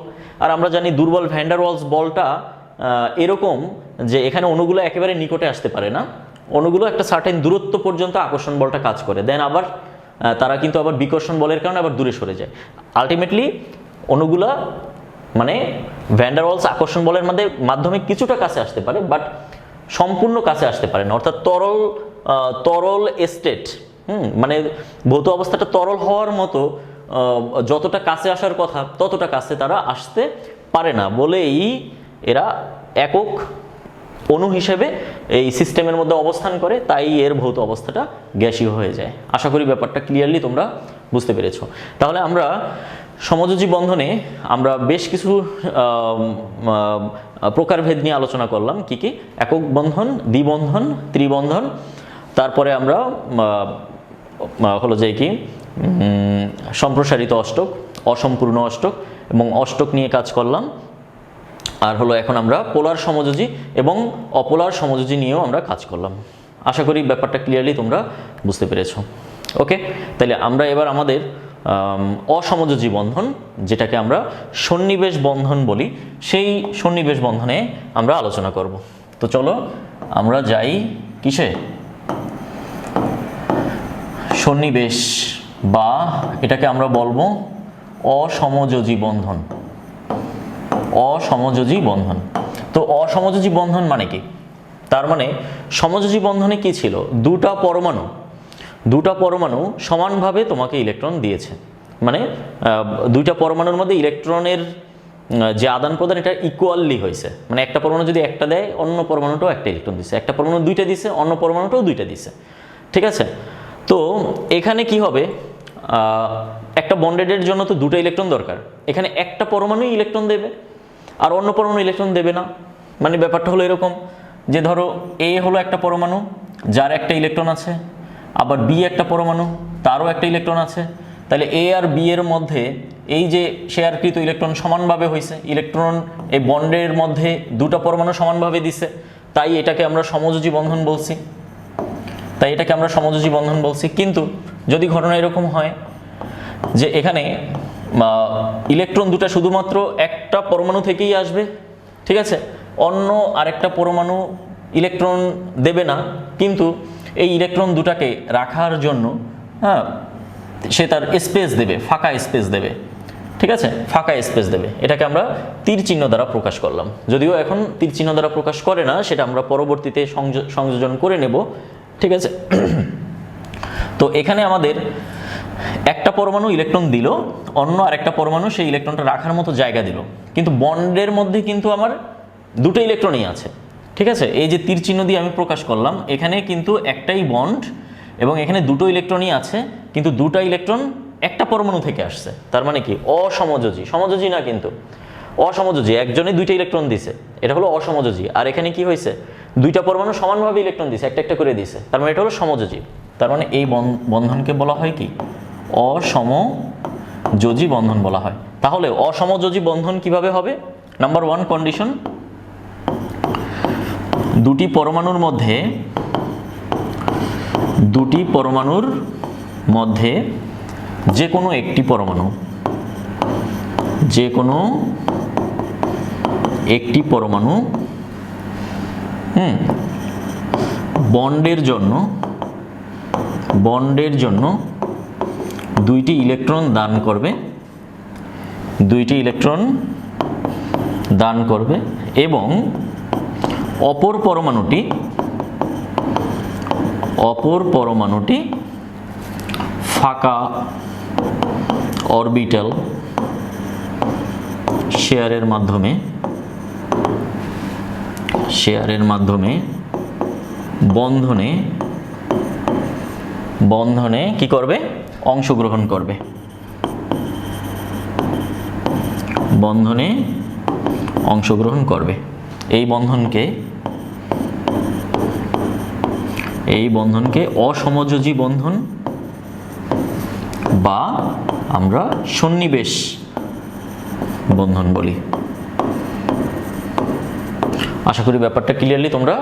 আর আমরা জানি দুর্বল ভ্যান্ডার ওয়ালস বলটা এরকম যে এখানে অণুগুলো একেবারে নিকটে আসতে পারে না, অণুগুলো একটা সার্টেন দূরত্ব পর্যন্ত আকর্ষণ বলটা কাজ করে, দেন আবার তারা কিন্তু আবার বিকর্ষণ বলের কারণে আবার দূরে সরে যায়। আলটিমেটলি অণুগুলা মানে ভ্যান্ডার ওয়ালস আকর্ষণ বলের মাধ্যমে কিছুটা কাছে আসতে পারে, বাট সম্পূর্ণ কাছে আসতে পারে না। অর্থাৎ তরল স্টেট, মানে ভৌত অবস্থাটা তরল হওয়ার মতো যতটা কাছে আসার কথা ততটা কাছে তারা আসতে পারে না বলেই এরা একক অণু হিসেবে এই সিস্টেমের মধ্যে অবস্থান করে, তাই এর ভৌত অবস্থাটা গ্যাসীয় হয়ে যায়। আশা করি ব্যাপারটা ক্লিয়ারলি তোমরা বুঝতে পেরেছো। তাহলে আমরা সমযোজী বন্ধনে আমরা বেশ কিছু প্রকারভেদ নিয়ে আলোচনা করলাম। কি কি? একক বন্ধন, দ্বিবন্ধন, ত্রিবন্ধন, তারপরে আমরা হলো যে কি সম্প্রসারিত অষ্টক, অসম্পূর্ণ অষ্টক এবং অষ্টক নিয়ে কাজ করলাম। আর হলো এখন আমরা পোলার সমযোজী এবং অপোলার সমযোজী নিয়েও আমরা কাজ করলাম। আশা করি ব্যাপারটা ক্লিয়ারলি তোমরা বুঝতে পেরেছো। ওকে, তাহলে আমরা এবার আমাদের অসমযোজী বন্ধন, যেটাকে আমরা সন্নিবেশ বন্ধন বলি, সেই সন্নিবেশ বন্ধনে আমরা আলোচনা করব। তো চলো আমরা যাই কিসে, সন্নিবেশ, বা এটাকে আমরা বলবো অসমযোজী বন্ধন। অসমযোজী বন্ধন। তো অসমযোজী বন্ধন মানে কি? তার মানে সমযোজী বন্ধনে কি ছিল, দুটা পরমাণু সমানভাবে তোমাকে ইলেকট্রন দিয়েছে, মানে দুইটা পরমাণুর মধ্যে ইলেকট্রনের যে আদান প্রদান এটা ইকুয়ালি হয়েছে, মানে একটা পরমাণু যদি একটা দেয় অন্য পরমাণুটাও একটা ইলেকট্রন দিছে, একটা পরমাণু দুইটা দিছে অন্য পরমাণুটাও দুইটা দিছে, ঠিক আছে। তো এখানে কি হবে, একটা বন্ডেডের জন্য তো দুটো ইলেকট্রন দরকার, এখানে একটা পরমাণুই ইলেকট্রন দেবে আর অন্য পরমাণু ইলেকট্রন দেবে না। মানে ব্যাপারটা হলো এরকম যে ধরো এ হলো একটা পরমাণু যার একটা ইলেকট্রন আছে, আবার বি একটা পরমাণু তারও একটা ইলেকট্রন আছে, তাহলে এ আর বি এর মধ্যে এই যে শেয়ারকৃত ইলেকট্রন সমানভাবে হয়েছে, ইলেকট্রন এই বন্ডের মধ্যে দুটো পরমাণু সমানভাবে দিছে, তাই এটাকে আমরা সমযোজী বন্ধন বলছি। কিন্তু যদি ঘটনা এরকম হয় যে এখানে ইলেকট্রন দুটো শুধুমাত্র একটা পরমাণু থেকেই আসবে, ঠিক আছে, অন্য আরেকটা পরমাণু ইলেকট্রন দেবে না, কিন্তু এই ইলেকট্রন দুটাকে রাখার জন্য সে তার স্পেস দেবে, ফাঁকা স্পেস দেবে, ঠিক আছে, ফাঁকা স্পেস দেবে। এটাকে আমরা তীর চিহ্ন দ্বারা প্রকাশ করলাম, যদিও এখন তীর চিহ্ন দ্বারা প্রকাশ করে না, সেটা আমরা পরবর্তীতে সংযোজন করে নেব, ঠিক আছে। তো এখানে আমাদের একটা পরমাণু ইলেকট্রন দিল, অন্য আরেকটা পরমাণু সেই ইলেকট্রনটা রাখার মতো জায়গা দিল, কিন্তু বন্ডের মধ্যে কিন্তু আমার দুটো ইলেকট্রনই আছে, ঠিক আছে। এই যে তীর চিহ্ন দিয়ে আমি প্রকাশ করলাম, এখানে কিন্তু একটাই বন্ড এবং এখানে দুটো ইলেকট্রনই আছে, কিন্তু দুটো ইলেকট্রন একটা পরমাণু থেকে আসছে, তার মানে কি সমযোজী না, কিন্তু অসমযোজী, একজনে দুইটা ইলেকট্রন দিছে, এটা হলো অসমযোজী। আর এখানে কি হয়েছে, দুইটা পরমাণু সমানভাবে ইলেকট্রন দিছে, একটা একটা করে দিছে, তার মানে এটা হলো সমযোজী। তার মানে এই বন্ধনকে বলা হয় কি, অসমযোজী বন্ধন বলা হয়। তাহলে অসমযোজী বন্ধন কিভাবে হবে? নাম্বার 1 কন্ডিশন, দুটি পরমাণুর মধ্যে যে কোনো একটি পরমাণু বন্ডের জন্য দুইটি ইলেকট্রন দান করবে এবং অপর পরমাণুটি ফাঁকা অরবিটাল শেয়ারের মাধ্যমে বন্ধনে কি করবে, অংশগ্রহণ করবে, এই বন্ধনকে অসমযোজী বন্ধন বা আমরা সন্নিবেশ বন্ধন বলি। আশা করি ব্যাপারটা ক্লিয়ারলি তোমরা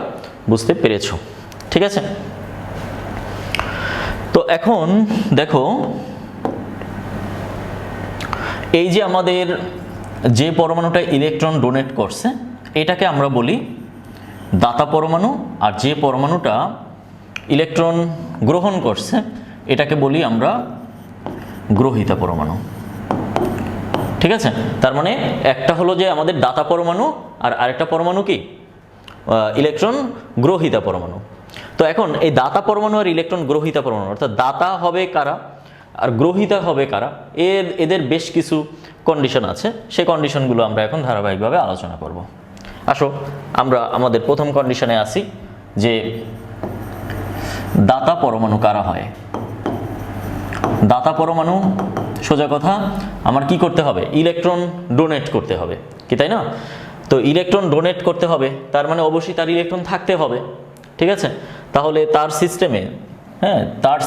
বুঝতে পেরেছো, ঠিক আছে। তো এখন দেখো, এই যে আমাদের যে পরমাণুটা ইলেকট্রন ডোনেট করছে এটাকে আমরা বলি দাতা পরমাণু, আর যে পরমাণুটা ইলেকট্রন গ্রহণ করছে এটাকে বলি আমরা গ্রহীতা পরমাণু, ঠিক আছে। তার মানে একটা হলো যে আমাদের দাতা পরমাণু আর আরেকটা পরমাণু কি, ইলেকট্রন গ্রহীতা পরমাণু। তো এখন এই দাতা পরমাণু আর ইলেকট্রন গ্রহীতা পরমাণু, অর্থাৎ দাতা হবে কারা আর গ্রহীতা হবে কারা, এদের বেশ কিছু কন্ডিশন আছে, সেই কন্ডিশনগুলো আমরা এখন ধারাবাহিকভাবে আলোচনা করব। আসো আমরা আমাদের প্রথম কন্ডিশনে আসি যে দাতা পরমাণু কারা হয়। দাতা পরমাণু সোজা কথা আমার কি করতে হবে, ইলেকট্রন ডোনেট করতে হবে, কি তাই না? তো ইলেকট্রন ডোনেট করতে হবে, তার মানে অবশ্যই তার ইলেকট্রন থাকতে হবে, ঠিক আছে। তাহলে তার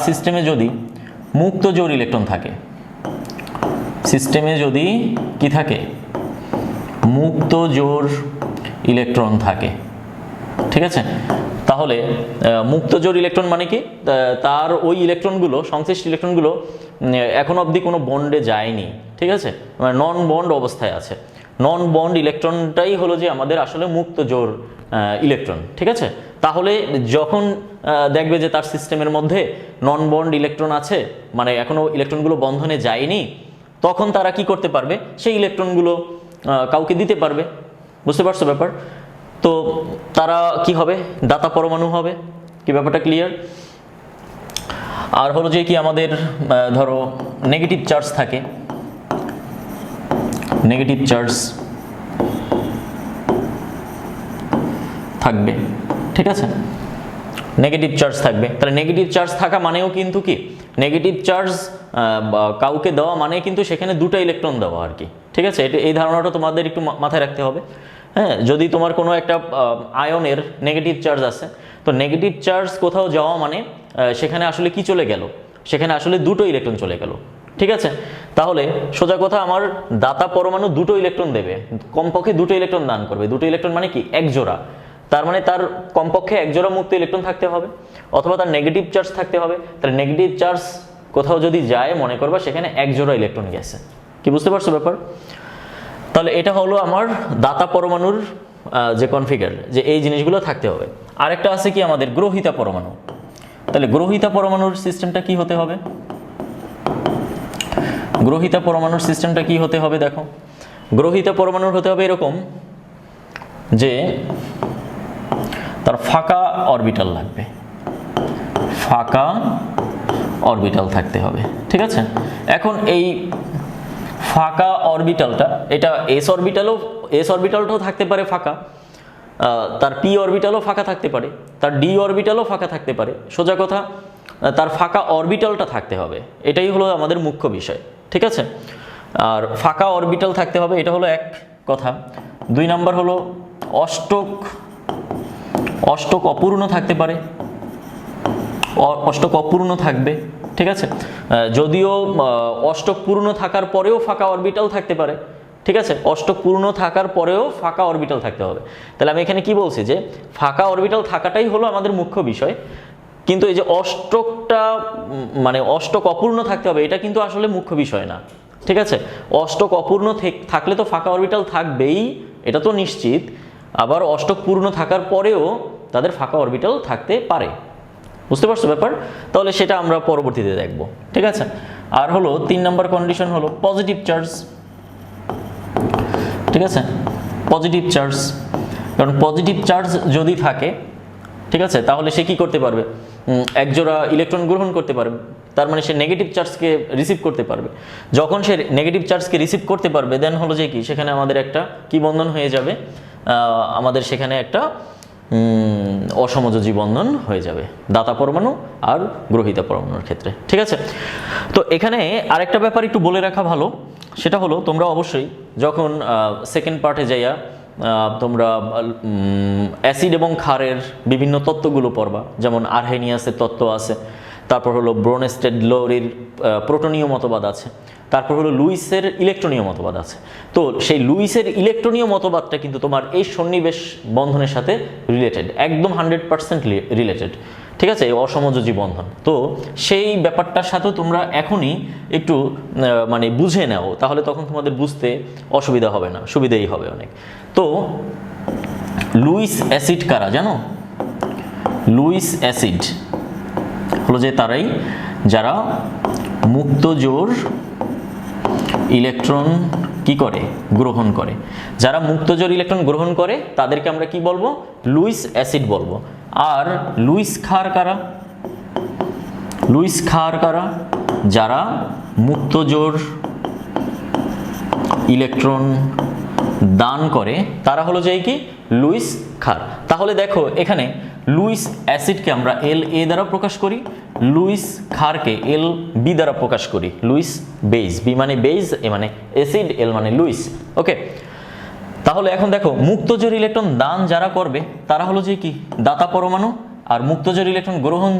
সিস্টেমে যদি মুক্ত জোড় ইলেকট্রন থাকে, মুক্ত জোড় ইলেকট্রন থাকে, ঠিক আছে। তাহলে মুক্ত জোড় ইলেকট্রন মানে কি, তার ওই ইলেকট্রনগুলো, সংশ্লিষ্ট ইলেকট্রনগুলো এখন অবধি কোনো বন্ডে যায়নি, ঠিক আছে, মানে নন বন্ড অবস্থায় আছে। নন বন্ড ইলেকট্রনটাই হলো যে আমাদের আসলে মুক্ত জোড় ইলেকট্রন, ঠিক আছে। তাহলে যখন দেখবে যে তার সিস্টেমের মধ্যে নন বন্ড ইলেকট্রন আছে, মানে এখনো ইলেকট্রনগুলো বন্ধনে যায়নি, তখন তারা কি করতে পারবে, সেই ইলেকট্রনগুলো কাউকে দিতে পারবে। বুঝতে পারছো ব্যাপার? তো তারা কি হবে, দাতা পরমাণু হবে। কি ব্যাপারটা ক্লিয়ার? আর হলো যে কি আমাদের ধরো নেগেটিভ চার্জ থাকে, নেগেটিভ চার্জ থাকবে, ঠিক আছে, নেগেটিভ চার্জ থাকবে। তাহলে নেগেটিভ চার্জ থাকা মানেও কিন্তু কি, নেগেটিভ চার্জ কাউকে দেওয়া মানে কিন্তু সেখানে দুটো ইলেকট্রন দেওয়া আর কি, ঠিক আছে। এটা এই ধারণাটা তোমাদের একটু মাথায় রাখতে হবে। হ্যাঁ, যদি তোমার কোনো একটা আয়নের নেগেটিভ চার্জ আছে, তো নেগেটিভ চার্জ কোথাও যাওয়া মানে সেখানে আসলে কি চলে গেল, সেখানে আসলে দুটো ইলেকট্রন চলে গেল, ঠিক আছে। তাহলে সোজা কথা, আমার দাতা পরমাণু দুটো ইলেকট্রন দেবে, কমপক্ষে দুটো ইলেকট্রন দান করবে। দুটো ইলেকট্রন মানে কি, এক জোড়া, তার মানে তার কমপক্ষে এক জোড়া মুক্ত ইলেকট্রন থাকতে হবে, অথবা তার নেগেটিভ চার্জ থাকতে হবে। তাহলে নেগেটিভ চার্জ কোথাও যদি যায়, মনে করবা সেখানে এক জোড়া ইলেকট্রন গেছে। কি বুঝতে পারছো ব্যাপার? তাহলে এটা হলো আমার দাতা পরমাণুর যে কনফিগার, যে এই জিনিসগুলো থাকতে হবে। আরেকটা আছে কি আমাদের গ্রহিতা পরমাণু। তাহলে গ্রহিতা পরমাণুর সিস্টেমটা কি হতে হবে? গ্রহিতা পরমাণুর সিস্টেমটা কি হতে হবে? দেখো, গ্রহিতা পরমাণুর হতে হবে এরকম যে তার ফাঁকা অরবিটাল লাগবে, ফাঁকা অরবিটাল থাকতে হবে, ঠিক আছে। এখন এই ফাঁকা অরবিটালটা, এটা এস অরবিটালটাও থাকতে পারে ফাঁকা, তার পি অরবিটালও ফাঁকা থাকতে পারে, তার ডি অরবিটালও ফাঁকা থাকতে পারে। সোজা কথা, তার ফাঁকা অরবিটালটা থাকতে হবে, এটাই হলো আমাদের মুখ্য বিষয়, ঠিক আছে। আর ফাঁকা অরবিটাল থাকতে হবে, এটা হলো এক কথা। 2 নাম্বার হলো অষ্টক অপূর্ণ থাকতে পারে, অষ্টক অপূর্ণ থাকবে, ঠিক আছে। যদিও অষ্টক পূর্ণ থাকার পরেও ফাঁকা অরবিটাল থাকতে পারে, ঠিক আছে। অষ্টক পূর্ণ থাকার পরেও ফাঁকা অরবিটাল থাকতে হবে। তাহলে আমি এখানে কি বলছি, যে ফাঁকা অরবিটাল থাকাটাই হলো আমাদের মুখ্য বিষয়, কিন্তু এই যে অষ্টকটা মানে অষ্টক অপূর্ণ থাকতে হবে, এটা কিন্তু আসলে মুখ্য বিষয় না, ঠিক আছে। অষ্টক অপূর্ণ থাকলে তো ফাঁকা অরবিটাল থাকবেই, এটা তো নিশ্চিত। আবার অষ্টক পূর্ণ থাকার পরেও তাদের ফাঁকা অরবিটাল থাকতে পারে। বুঝতে পারছো ব্যাপার? তাহলে সেটা আমরা পরবর্তীতে দেখব, ঠিক আছে। আর হলো 3 নম্বর কন্ডিশন হলো পজিটিভ চার্জ, ঠিক আছে, পজিটিভ চার্জ। কারণ পজিটিভ চার্জ যদি থাকে, ঠিক আছে, তাহলে সে কি করতে পারবে, একজোড়া ইলেকট্রন গ্রহণ করতে পারবে, তার মানে সে নেগেটিভ চার্জকে রিসিভ করতে পারবে। যখন সে নেগেটিভ চার্জকে রিসিভ করতে পারবে, দেন হলো যে কি, সেখানে আমাদের একটা কি বন্ধন হয়ে যাবে, আমাদের সেখানে একটা অসমযোজী বন্ধন হয়ে যাবে দাতা পরমাণু আর গ্রহিতা পরমাণুর ক্ষেত্রে, ঠিক আছে। তো এখানে আরেকটা ব্যাপার একটু বলে রাখা ভালো, সেটা হলো তোমরা অবশ্যই যখন সেকেন্ড পার্টে যাইয়া তোমরা অ্যাসিড এবং ক্ষারের বিভিন্ন তত্ত্বগুলো পড়বা, যেমন আর্হেনিয়াসের তত্ত্ব আছে, তারপর হলো ব্রোনস্টেড লোরির প্রোটনীয় মতবাদ আছে, তারপর হলো লুইসের ইলেকট্রনীয় মতবাদ আছে। তো সেই লুইসের ইলেকট্রনীয় মতবাদটা কিন্তু তোমার এই সন্নিবেশ বন্ধনের সাথে রিলেটেড, একদম 100% রিলেটেড, ঠিক আছে, এই অসমযোজী বন্ধন। তো সেই ব্যাপারটার সাথেও তোমরা এখনই একটু মানে বুঝে নাও, তাহলে তখন তোমাদের বুঝতে অসুবিধা হবে না, সুবিধাই হবে অনেক। তো লুইস অ্যাসিড কারা জানো? লুইস অ্যাসিড হলো যে তারাই যারা মুক্ত জোর ইলেকট্রন কি করে, গ্রহণ করে। যারা মুক্ত জোর ইলেকট্রন গ্রহণ করে তাদেরকে আমরা কি বলবো, লুইস অ্যাসিড বলবো। আর লুইস ক্ষার কারা? লুইস ক্ষার কারা? যারা মুক্ত জোর ইলেকট্রন দান করে, তারা হলো যে কি, লুইস ক্ষার। তাহলে দেখো এখানে লুইস অ্যাসিডকে আমরা La দ্বারা প্রকাশ করি, লুইস ক্ষারকে Lb দ্বারা প্রকাশ করি। লুইস বেজ, বি মানে বেজ, এ মানে অ্যাসিড, এল মানে লুইস। ওকে, তাহলে এখন দেখো মুক্তজোর ইলেকট্রন দান যারা করবে তারা হলো যে কি, দাতা পরমাণু। আর মুক্তজোর ইলেকট্রন গ্রহণ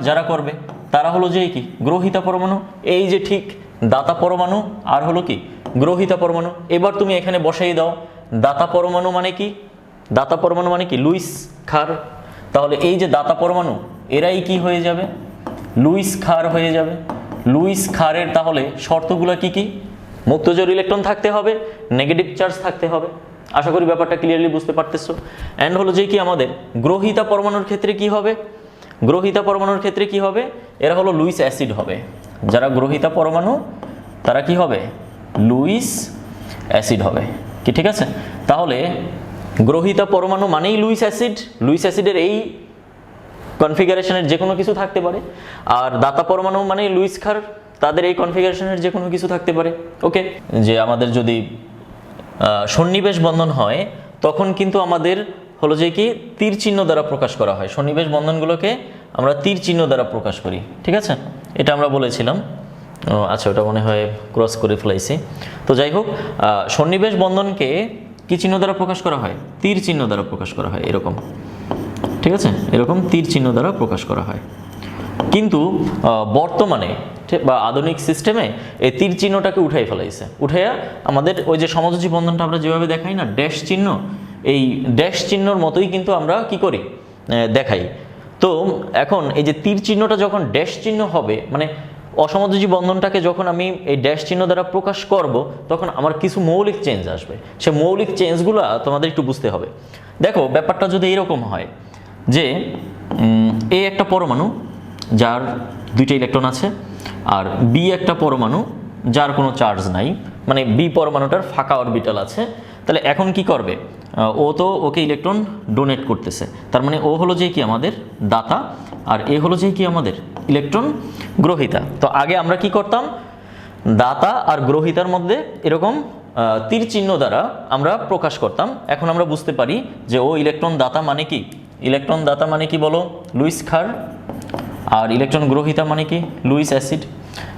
যারা করবে তারা হলো যে কি, গ্রহিতা পরমাণু। এই যে ঠিক দাতা পরমাণু আর হলো কি, গ্রহিতা পরমাণু। এবার তুমি এখানে বসাই দাও, দাতা পরমাণু মানে কি, দাতা পরমাণু মানে কি, লুইস ক্ষার। তাহলে এই যে দাতা পরমাণু, এরাই কি হয়ে যাবে, লুইস ক্ষার হয়ে যাবে। লুইস ক্ষারের তাহলে শর্তগুলো কি কি, মুক্তজোর ইলেকট্রন থাকতে হবে, নেগেটিভ চার্জ থাকতে হবে। আশা করি ব্যাপারটা ক্লিয়ারলি বুঝতে পারতেছো। অ্যান্ড হলো যে কি, আমাদের গ্রহিতা পরমাণুর ক্ষেত্রে কি হবে, গ্রহিতা পরমাণুর ক্ষেত্রে কি হবে, এরা হলো লুইস অ্যাসিড হবে। যারা গ্রহিতা পরমাণু তারা কি হবে, লুইস অ্যাসিড হবে কি, ঠিক আছে। তাহলে গ্রহিতা পরমাণু মানেই লুইস অ্যাসিড, লুইস অ্যাসিডের এই কনফিগারেশনের যে কোনো কিছু থাকতে পারে। আর দাতা পরমাণু মানে লুইস ক্ষার, তাদের এই কনফিগারেশনের যে কোনো কিছু থাকতে পারে। ওকে, যে আমাদের যদি সন্নিবেশ বন্ধন হয় তখন কিন্তু আমাদের হলো যে কি তীর চিহ্ন দ্বারা প্রকাশ করা হয়, সন্নিবেশ বন্ধনগুলোকে আমরা তীর চিহ্ন দ্বারা প্রকাশ করি, ঠিক আছে, এটা আমরা বলেছিলাম। আচ্ছা, ওটা মনে হয় ক্রস করে ফেলাইছি। তো যাই হোক, সন্নিবেশ বন্ধনকে কি চিহ্ন দ্বারা প্রকাশ করা হয়? তীর চিহ্ন দ্বারা প্রকাশ করা হয়, এরকম, ঠিক আছে, এরকম তীর চিহ্ন দ্বারা প্রকাশ করা হয়। কিন্তু বর্তমানে বা আধুনিক সিস্টেমে এই তীর চিহ্নটাকে উঠাই ফেলাইছে, উঠাইয়া আমাদের ওই যে সমযোজী বন্ধনটা আমরা যেভাবে দেখাই না, ড্যাশ চিহ্ন, এই ড্যাশ চিহ্নর মতোই কিন্তু আমরা কি করি, দেখাই। তো এখন এই যে তীর চিহ্নটা যখন ড্যাশ চিহ্ন হবে, মানে অসমযোজী বন্ধনটাকে যখন আমি এই ড্যাশ চিহ্ন দ্বারা প্রকাশ করব, তখন আমার কিছু মৌলিক চেঞ্জ আসবে। সে মৌলিক চেঞ্জগুলো তোমাদের একটু বুঝতে হবে। দেখো, ব্যাপারটা যদি এরকম হয় যে এ একটা পরমাণু যার দুইটা ইলেকট্রন আছে, আর বি একটা পরমাণু যার কোনো চার্জ নাই, মানে বি পরমাণুটার ফাঁকা অরবিটাল আছে, তাহলে এখন কি করবে, ও তো ওকে ইলেকট্রন ডোনেট করতেছে, তার মানে ও হলো যে কি আমাদের দাতা, আর এ হলো যে কি আমাদের ইলেকট্রন গ্রহীতা। তো আগে আমরা কি করতাম, দাতা আর গ্রহীতার মধ্যে এরকম তীর চিহ্ন দ্বারা আমরা প্রকাশ করতাম। এখন আমরা বুঝতে পারি যে ও ইলেকট্রন দাতা মানে কি, ইলেকট্রন দাতা মানে কি বলো, লুইস ক্ষার, আর ইলেকট্রন গ্রহীতা মানে কি, লুইস অ্যাসিড।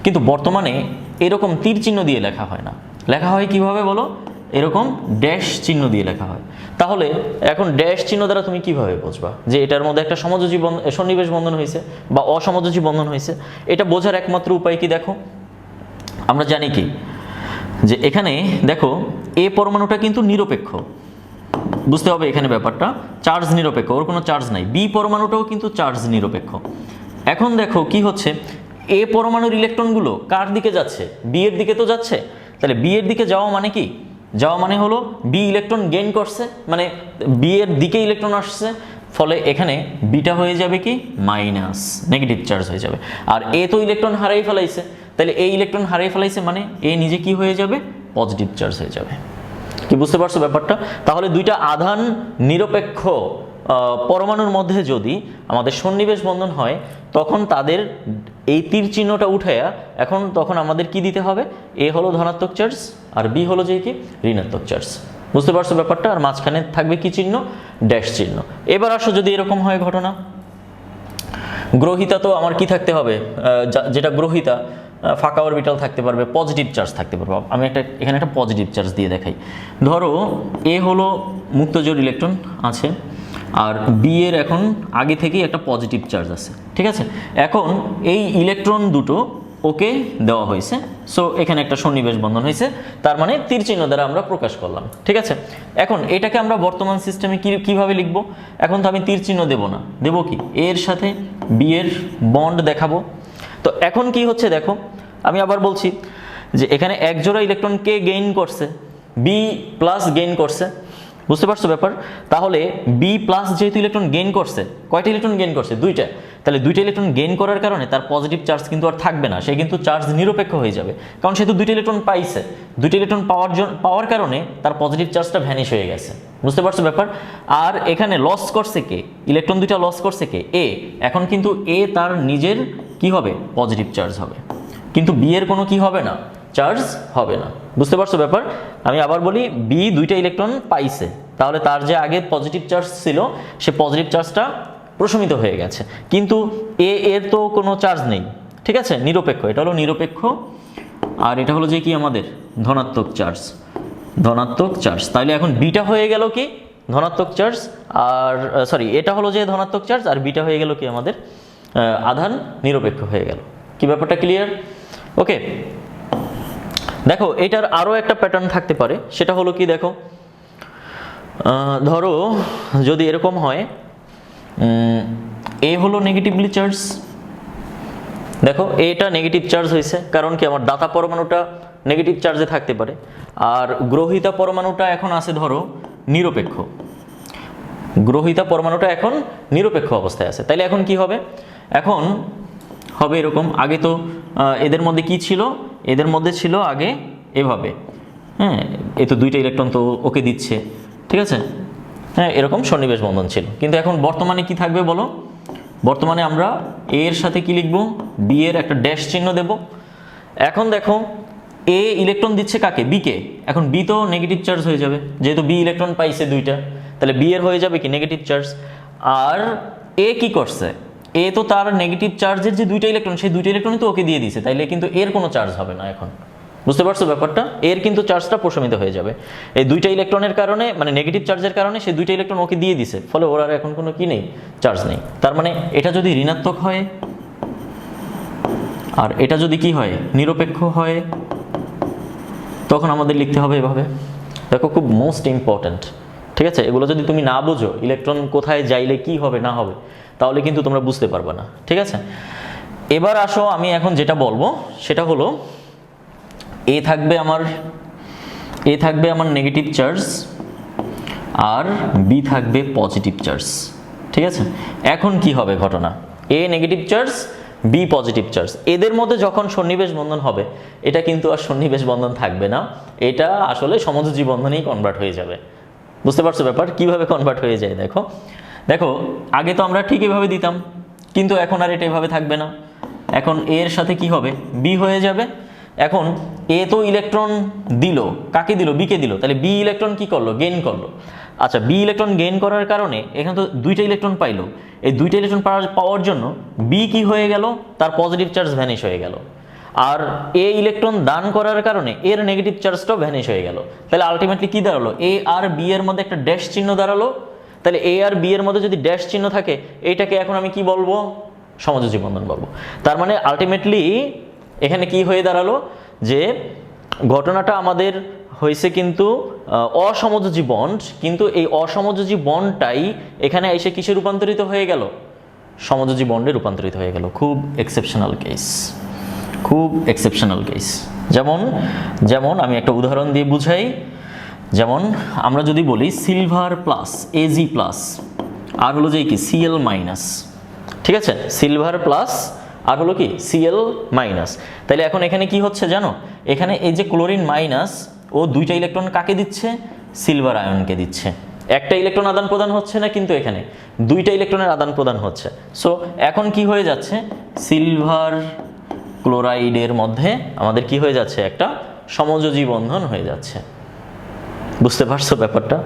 কিন্তু বর্তমানে এরকম তীর চিহ্ন দিয়ে লেখা হয় না, লেখা হয় কিভাবে বলো, এরকম ড্যাশ চিহ্ন দিয়ে লেখা হয়। তাহলে এখন ড্যাশ চিহ্ন দ্বারা তুমি কিভাবে বুঝবা যে এটার মধ্যে একটা সমযোজী সন্নিবেশ বন্ধন হয়েছে বা অসমযোজী বন্ধন হয়েছে? এটা বোঝার একমাত্র উপায় কি, দেখো, আমরা জানি কি যে এখানে দেখো এ পরমাণুটা কিন্তু নিরপেক্ষ, বুঝতে হবে এখানে ব্যাপারটা, চার্জ নিরপেক্ষ, ওর কোনো চার্জ নাই। বি পরমাণুটাও কিন্তু চার্জ নিরপেক্ষ। এখন দেখো কি হচ্ছে, এ পরমাণুর ইলেকট্রনগুলো কার দিকে যাচ্ছে, বি এর দিকে তো যাচ্ছে। তাহলে বি এর দিকে যাওয়া মানে কি, যাওয়া মানে হলো বি ইলেকট্রন গেইন করছে, মানে বি এর দিকে ইলেকট্রন আসছে, ফলে এখানে বিটা হয়ে যাবে কি মাইনাস, নেগেটিভ চার্জ হয়ে যাবে। আর এ তো ইলেকট্রন হারাই ফেলাইছে, তাহলে এই ইলেকট্রন হারিয়ে ফেলাইছে মানে এ নিজে কি হয়ে যাবে, পজিটিভ চার্জ হয়ে যাবে। কি বুঝতে পারছো ব্যাপারটা? তাহলে দুইটা আধান নিরপেক্ষ পরমাণুর মধ্যে যদি আমাদের সন্নিবেশ বন্ধন হয়, তখন তাদের এই তীর চিহ্নটা উঠাইয়া এখন তখন আমাদের কি দিতে হবে, এ হলো ধনাত্মক চার্জ আর বি হলো যে কি ঋণাত্মক চার্জ। বুঝতে পারছো ব্যাপারটা? আর মাঝখানে থাকবে কি চিহ্ন, ড্যাশ চিহ্ন। এবার আসো, যদি এরকম হয় ঘটনা, গ্রহিতা তো আমার কি থাকতে হবে, যেটা গ্রহিতা ফাঁকা অরবিটাল থাকতে পারবে, পজিটিভ চার্জ থাকতে পারবে। আমি এখানে একটা পজিটিভ চার্জ দিয়ে দেখাই। ধরো এ হলো মুক্তজোড় ইলেকট্রন আছে, আর বি এর এখন আগে থেকেই একটা পজিটিভ চার্জ আছে, ঠিক আছে। এখন এই ইলেকট্রন দুটো ওকে দেওয়া হয়েছে, সো এখানে একটা সন্নিবেশ বন্ধন হয়েছে, তার মানে তীর চিহ্ন দ্বারা আমরা প্রকাশ করলাম, ঠিক আছে। এখন এটাকে আমরা বর্তমান সিস্টেমে কিভাবে লিখবো? এখন তো আমি তীর চিহ্ন দেবো না, দেবো কি, এর সাথে বি এর বন্ড দেখাবো। তো এখন কি হচ্ছে দেখো, আমি আবার বলছি যে এখানে এক জোড়া ইলেকট্রন কে গেইন করছে, বি প্লাস গেইন করছে, বুঝতে পারছো ব্যাপার? তাহলে বি প্লাস যেহেতু ইলেকট্রন গেইন করছে, কয়টা ইলেকট্রন গেইন করছে, দুইটা, তাহলে দুইটা ইলেকট্রন গেইন করার কারণে তার পজিটিভ চার্জ কিন্তু আর থাকবে না, সে কিন্তু চার্জ নিরপেক্ষ হয়ে যাবে, কারণ সে তো দুইটা ইলেকট্রন পাইছে, দুইটা ইলেকট্রন পাওয়ার কারণে তার পজিটিভ চার্জটা ভ্যানিশ হয়ে গেছে। বুঝতে পারছো ব্যাপার? আর এখানে লস করছে কে, ইলেকট্রন দুইটা লস করছে কে, এ। এখন কিন্তু এ তার নিজের কি হবে, পজিটিভ চার্জ হবে, কিন্তু বি এর কোনো কি হবে না, চার্জ হবে না। বুঝতে পারছো ব্যাপার? আমি আবার বলি, বি দুইটা ইলেকট্রন পাইছে, তাহলে তার যে আগে পজিটিভ চার্জ ছিল, সে পজিটিভ চার্জটা প্রশমিত হয়ে গেছে, কিন্তু এ এর তো কোনো চার্জ নেই, ঠিক আছে, নিরপেক্ষ, এটা হলো নিরপেক্ষ, আর এটা হলো যে কি আমাদের ধনাত্মক চার্জ, ধনাত্মক চার্জ। তাহলে এখন বিটা হয়ে গেল কি ধনাত্মক চার্জ, আর সরি, এটা হলো যে ধনাত্মক চার্জ, আর বিটা হয়ে গেল কি আমাদের আধান নিরপেক্ষ হয়ে গেল। কি ব্যাপারটা ক্লিয়ার? ওকে, দেখো এটার আরও একটা প্যাটার্ন থাকতে পারে, সেটা হলো কি, দেখো ধরো যদি এরকম হয়, এ হলো নেগেটিভলি চার্জ, দেখো এটা নেগেটিভ চার্জ হয়েছে, কারণ কি আমার দাতা পরমাণুটা নেগেটিভ চার্জে থাকতে পারে, আর গ্রহিতা পরমাণুটা এখন আছে ধরো নিরপেক্ষ, গ্রহিতা পরমাণুটা এখন নিরপেক্ষ অবস্থায় আছে। তাইলে এখন কি হবে, এখন হবে এরকম, আগে তো এদের মধ্যে কি ছিল, এদের মধ্যে ছিল আগে এভাবে, হ্যাঁ, এ তো দুইটা ইলেকট্রন তো ওকে দিচ্ছে, ঠিক আছে, হ্যাঁ, এরকম সন্নিবেশ বন্ধন ছিল। কিন্তু এখন বর্তমানে কি থাকবে বলো, বর্তমানে আমরা এর সাথে কি লিখবো, বি এর একটা ড্যাশ চিহ্ন দেব। এখন দেখো এ ইলেকট্রন দিচ্ছে কাকে, বি কে। এখন বি তো নেগেটিভ চার্জ হয়ে যাবে, যেহেতু বি ইলেকট্রন পাইছে দুইটা, তাহলে বি এর হয়ে যাবে কি নেগেটিভ চার্জ। আর এ কি করছে, এ তো তার নেগেটিভ চার্জের যে দুইটা ইলেকট্রন, সেই দুইটা ইলেকট্রনই তো ওকে দিয়ে দিয়েছে, তাইলে কিন্তু এর কোনো চার্জ হবে না এখন। বুঝতে পারছো ব্যাপারটা? এর কিন্তু চার্জটা প্রশমিত হয়ে যাবে এই দুইটা ইলেকট্রনের কারণে, মানে নেগেটিভ চার্জের কারণে সেই দুইটা ইলেকট্রন ওকে দিয়ে দিছে, ফলে ওর আর এখন কোনো কি নেই, চার্জ নেই। তার মানে এটা যদি ঋণাত্মক হয় আর এটা যদি কি হয়, নিরপেক্ষ হয়, তখন আমাদের লিখতে হবে এভাবে। দেখো খুব মোস্ট ইম্পর্ট্যান্ট, ঠিক আছে? এগুলো যদি তুমি না বুঝো, ইলেকট্রন কোথায় যাইলে কি হবে না হবে, তাহলে কিন্তু তোমরা বুঝতে পারবে না, ঠিক আছে? এবার আসো, আমি এখন যেটা বলবো সেটা হলো এ থাকবে আমার নেগেটিভ চার্জ আর বি থাকবে পজিটিভ চার্জ, ঠিক আছে? এখন কি হবে ঘটনা, A negative charge, B positive charge, এদের মধ্যে যখন সন্নিবেশ বন্ধন হবে, এটা কিন্তু আর সন্নিবেশ বন্ধন থাকবে না, এটা আসলে সমযোজী বন্ধনেই কনভার্ট হয়ে যাবে। বুঝতে পারছো ব্যাপার কিভাবে কনভার্ট হয়ে যায়? দেখো দেখো আগে তো আমরা ঠিক এভাবে দিতাম, কিন্তু এখন আর এটা এভাবে থাকবে না। এখন এর সাথে কি হবে, বি হয়ে যাবে। এখন এ তো ইলেকট্রন দিল, কাকে দিল, বি কে দিল, তাহলে বি ইলেকট্রন কি করলো, গেইন করলো। আচ্ছা, বি ইলেকট্রন গেইন করার কারণে এখানে তো দুইটা ইলেকট্রন পাইলো, এই দুইটা ইলেকট্রন পাওয়ার জন্য বি কি হয়ে গেল, তার পজিটিভ চার্জ ভ্যানিশ হয়ে গেল। আর এ ইলেকট্রন দান করার কারণে এর নেগেটিভ চার্জটাও ভ্যানিশ হয়ে গেল। তাহলে আলটিমেটলি কি দাঁড়ালো, এ আর বি এর মধ্যে একটা ড্যাশ চিহ্ন দাঁড়ালো। তাহলে এ আর বি এর মধ্যে যদি ড্যাশ চিহ্ন থাকে, এইটাকে এখন আমি কি বলবো, সমযোজী বন্ধন বলবো। তার মানে আলটিমেটলি এখানে কি হয়ে দাঁড়ালো, যে ঘটনাটা আমাদের হয়েছে কিন্তু অসমযোজী বন্ড, কিন্তু এই অসমযোজী বন্ডটাই এখানে এসে কিসে রূপান্তরিত হয়ে গেল, সমযোজী বন্ডে রূপান্তরিত হয়ে গেল। খুব এক্সেপশনাল কেস, খুব এক্সেপশনাল কেস। যেমন আমি একটা উদাহরণ দিয়ে বুঝাই। যেমন আমরা যদি বলি সিলভার প্লাস এজি প্লাস আর হলো যে কি সিএল মাইনাস, ঠিক আছে? সিলভার প্লাস আর হলো কি সিএল মাইনাস। তাহলে এখন এখানে কি হচ্ছে জানো, এখানে এই যে ক্লোরিন মাইনাস, ও দুইটা ইলেকট্রন কাকে দিচ্ছে, সিলভার আয়নকে দিচ্ছে। একটা ইলেকট্রন আদান প্রদান হচ্ছে না, কিন্তু এখানে দুইটা ইলেকট্রনের আদান প্রদান হচ্ছে। সো এখন কি হয়ে যাচ্ছে, সিলভার ক্লোরাইডের মধ্যে আমাদের কি হয়ে যাচ্ছে, একটা সমযোজী বন্ধন হয়ে যাচ্ছে। বুঝতে পারছো ব্যাপারটা?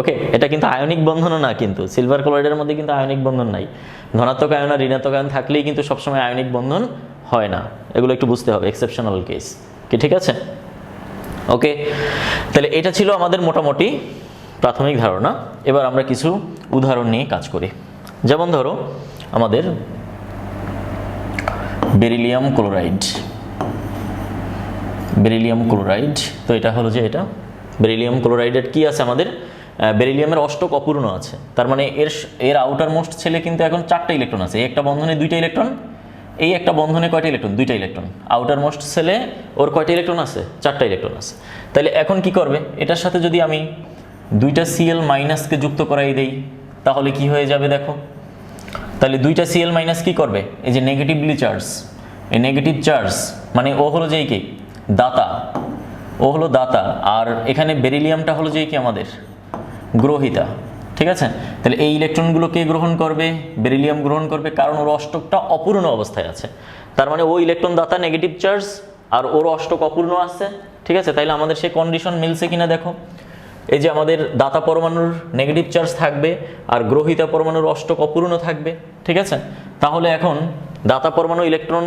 ওকে, এটা কিন্তু আয়নিক বন্ধনও না, কিন্তু সিলভার ক্লোরাইডের মধ্যে কিন্তু আয়নিক বন্ধন নাই। ধনাত্মক আয়ন আর ঋণাত্মক আয়ন থাকলেই কিন্তু সবসময় আয়নিক বন্ধন হয় না, এগুলো একটু বুঝতে হবে, এক্সেপশনাল কেস কি, ঠিক আছে? ওকে, তাহলে এটা ছিল আমাদের মোটামুটি প্রাথমিক ধারণা। এবার আমরা কিছু উদাহরণ নিয়ে কাজ করি। যেমন ধরো আমাদের বেরিলিয়াম ক্লোরাইড, তো এটা হলো যে এটা বেরিলিয়াম ক্লোরাইডের কি আছে, আমাদের বেরিলিয়ামের অষ্টক অপূর্ণ আছে। তার মানে এর আউটার মোস্ট ছেলে কিন্তু এখন 4টা ইলেকট্রন আছে, একটা বন্ধনে 2টা ইলেকট্রন, এই একটা বন্ধনে কয়টা ইলেকট্রন, 2টা ইলেকট্রন। আউটার মোস্ট সেলে ওর কয়টা ইলেকট্রন আছে, 4টা ইলেকট্রন আছে। তাহলে এখন কি করবে, এটার সাথে যদি আমি 2টা সিএল মাইনাসকে যুক্ত করাই দেই, তাহলে কি হয়ে যাবে দেখো। তাহলে 2টা সিএল মাইনাস কি করবে, এই যে নেগেটিভলি চার্জ, এই নেগেটিভ চার্জ মানে ও হলো যে কি দাতা, ও হলো দাতা, আর এখানে বেরিলিয়ামটা হলো যে কি আমাদের গ্রহিতা, ঠিক আছে? তাহলে এই ইলেকট্রনগুলো কে গ্রহণ করবে, বেরিলিয়াম গ্রহণ করবে, কারণ ওর অষ্টকটা অপূর্ণ অবস্থায় আছে। তার মানে ও ইলেকট্রন দাতা নেগেটিভ চার্জ আর ওর অষ্টক অপূর্ণ আছে, ঠিক আছে? তাইলে আমাদের সেই কন্ডিশন মিলছে কিনা দেখো, এই যে আমাদের দাতা পরমাণুর নেগেটিভ চার্জ থাকবে আর গ্রহিতা পরমাণুর অষ্টক অপূর্ণ থাকবে, ঠিক আছে? তাহলে এখন দাতা পরমাণু ইলেকট্রন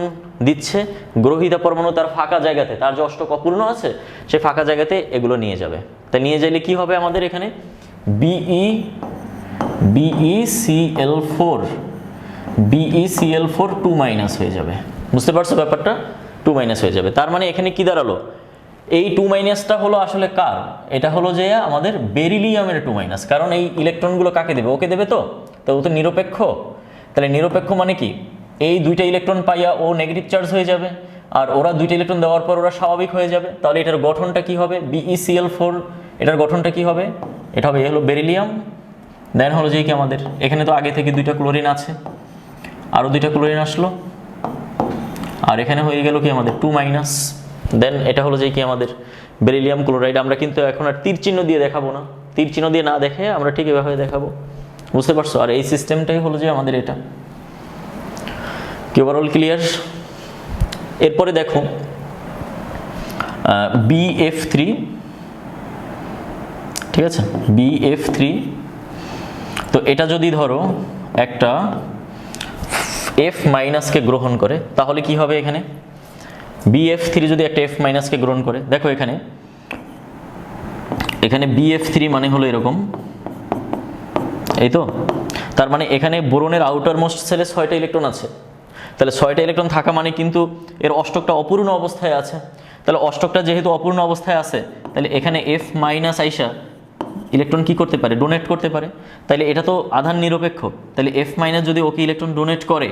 দিচ্ছে, গ্রহিতা পরমাণু তার ফাঁকা জায়গাতে, তার যে অষ্টক অপূর্ণ আছে সে ফাঁকা জায়গাতে এগুলো নিয়ে যাবে। তাই নিয়ে যাইলে কি হবে আমাদের এখানে BeCl4 2- হয়ে যাবে। বুঝতে পারছো ব্যাপারটা, 2- হয়ে যাবে। তার মানে এখানে কি দাঁড়ালো, এই 2- হলো আসলে কার, এটা হলো যে আমাদের বেরিলিয়ামের 2-, কারণ এই ইলেকট্রনগুলো কাকে দেবে, ওকে দেবে। তো ও তো নিরপেক্ষ, তাহলে নিরপেক্ষ মানে কি, এই 2টা ইলেকট্রন পাইয়া ও নেগেটিভ চার্জ হয়ে যাবে, আর ওরা 2টা ইলেকট্রন দেওয়ার পর ওরা স্বাভাবিক হয়ে যাবে। তাহলে এটার গঠনটা কি হবে, BeCl4, এটার গঠনটা কি হবে, এটা হবে, হলো বেরিলিয়াম, দেন হলো যে কি আমাদের এখানে তো আগে থেকে 2টা ক্লোরিন আছে, আরও 2টা ক্লোরিন আসলো, আর এখানে হয়ে গেল কি আমাদের 2-, দেন এটা হলো যে কি আমাদের বেরিলিয়াম ক্লোরাইড। আমরা কিন্তু এখন আর তীর চিহ্ন দিয়ে দেখাবো না, তীর চিহ্ন দিয়ে না দেখে আমরা ঠিক এভাবে দেখাবো। বুঝতে পারছো? আর এই সিস্টেমটাই হলো যে আমাদের এটা। কি ওভারঅল ক্লিয়ার? এরপরে দেখো BF3, ঠিক আছে, BF3। তো এটা যদি ধরো একটা F মাইনাসকে গ্রহণ করে তাহলে কি হবে এখানে, BF3 যদি একটা F মাইনাসকে গ্রহণ করে, দেখো এখানে BF3 মানে হলো এরকম, এই তো। তার মানে এখানে বোরনের আউটার মোস্ট সেলে 6টা ইলেকট্রন আছে, তাহলে 6টা ইলেকট্রন থাকা মানে কিন্তু এর অষ্টকটা অপূর্ণ অবস্থায় আছে। তাহলে অষ্টকটা যেহেতু অপূর্ণ অবস্থায় আছে, তাহলে এখানে F মাইনাস আইসা ইলেকট্রন কি করতে পারে, ডোনেট করতে পারে। তাহলে এটা তো আধান নিরপেক্ষ, তাহলে F মাইনাস যদি ওকে ইলেকট্রন ডোনেট করে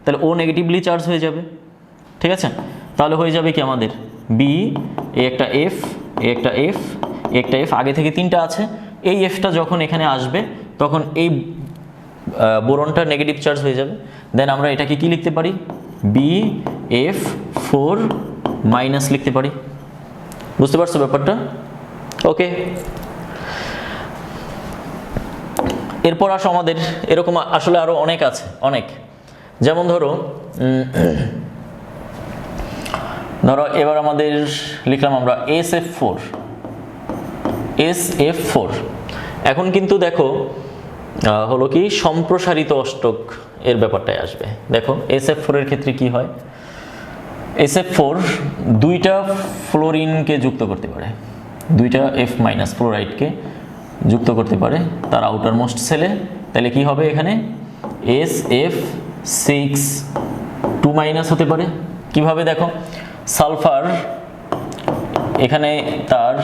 তাহলে ও নেগেটিভলি চার্জ হয়ে যাবে, ঠিক আছে। তাহলে হয়ে যাবে কি আমাদের B, এ একটা F, এ একটা F, এ একটা F, আগে থেকে 3টা আছে। এই Fটা যখন এখানে আসবে তখন এই বোরনটা নেগেটিভ চার্জ হয়ে যাবে। দেন আমরা এটাকে কি লিখতে পারি, BF4 মাইনাস লিখতে পারি। বুঝতে পারছো ব্যাপারটা? ওকে, এরপর আসো আমাদের এরকম আসলে আরো অনেক আছে, অনেক। যেমন ধরো এবার আমাদের লিখলাম আমরা SF4। এখন কিন্তু দেখো হলো কি সম্প্রসারিত অষ্টক এর ব্যাপারটাই আসবে। দেখো SF4 এর ক্ষেত্রে কি হয়, SF4 দুইটা ফ্লোরিনকে যুক্ত করতে পারে, দুইটা F মাইনাস ফ্লোরাইডকে যুক্ত করতে পারে তার আউটার মোস্ট সেলে। তাহলে কি হবে এখানে SF6 2 মাইনাস হতে পারে। কিভাবে দেখো, সালফার এখানে তার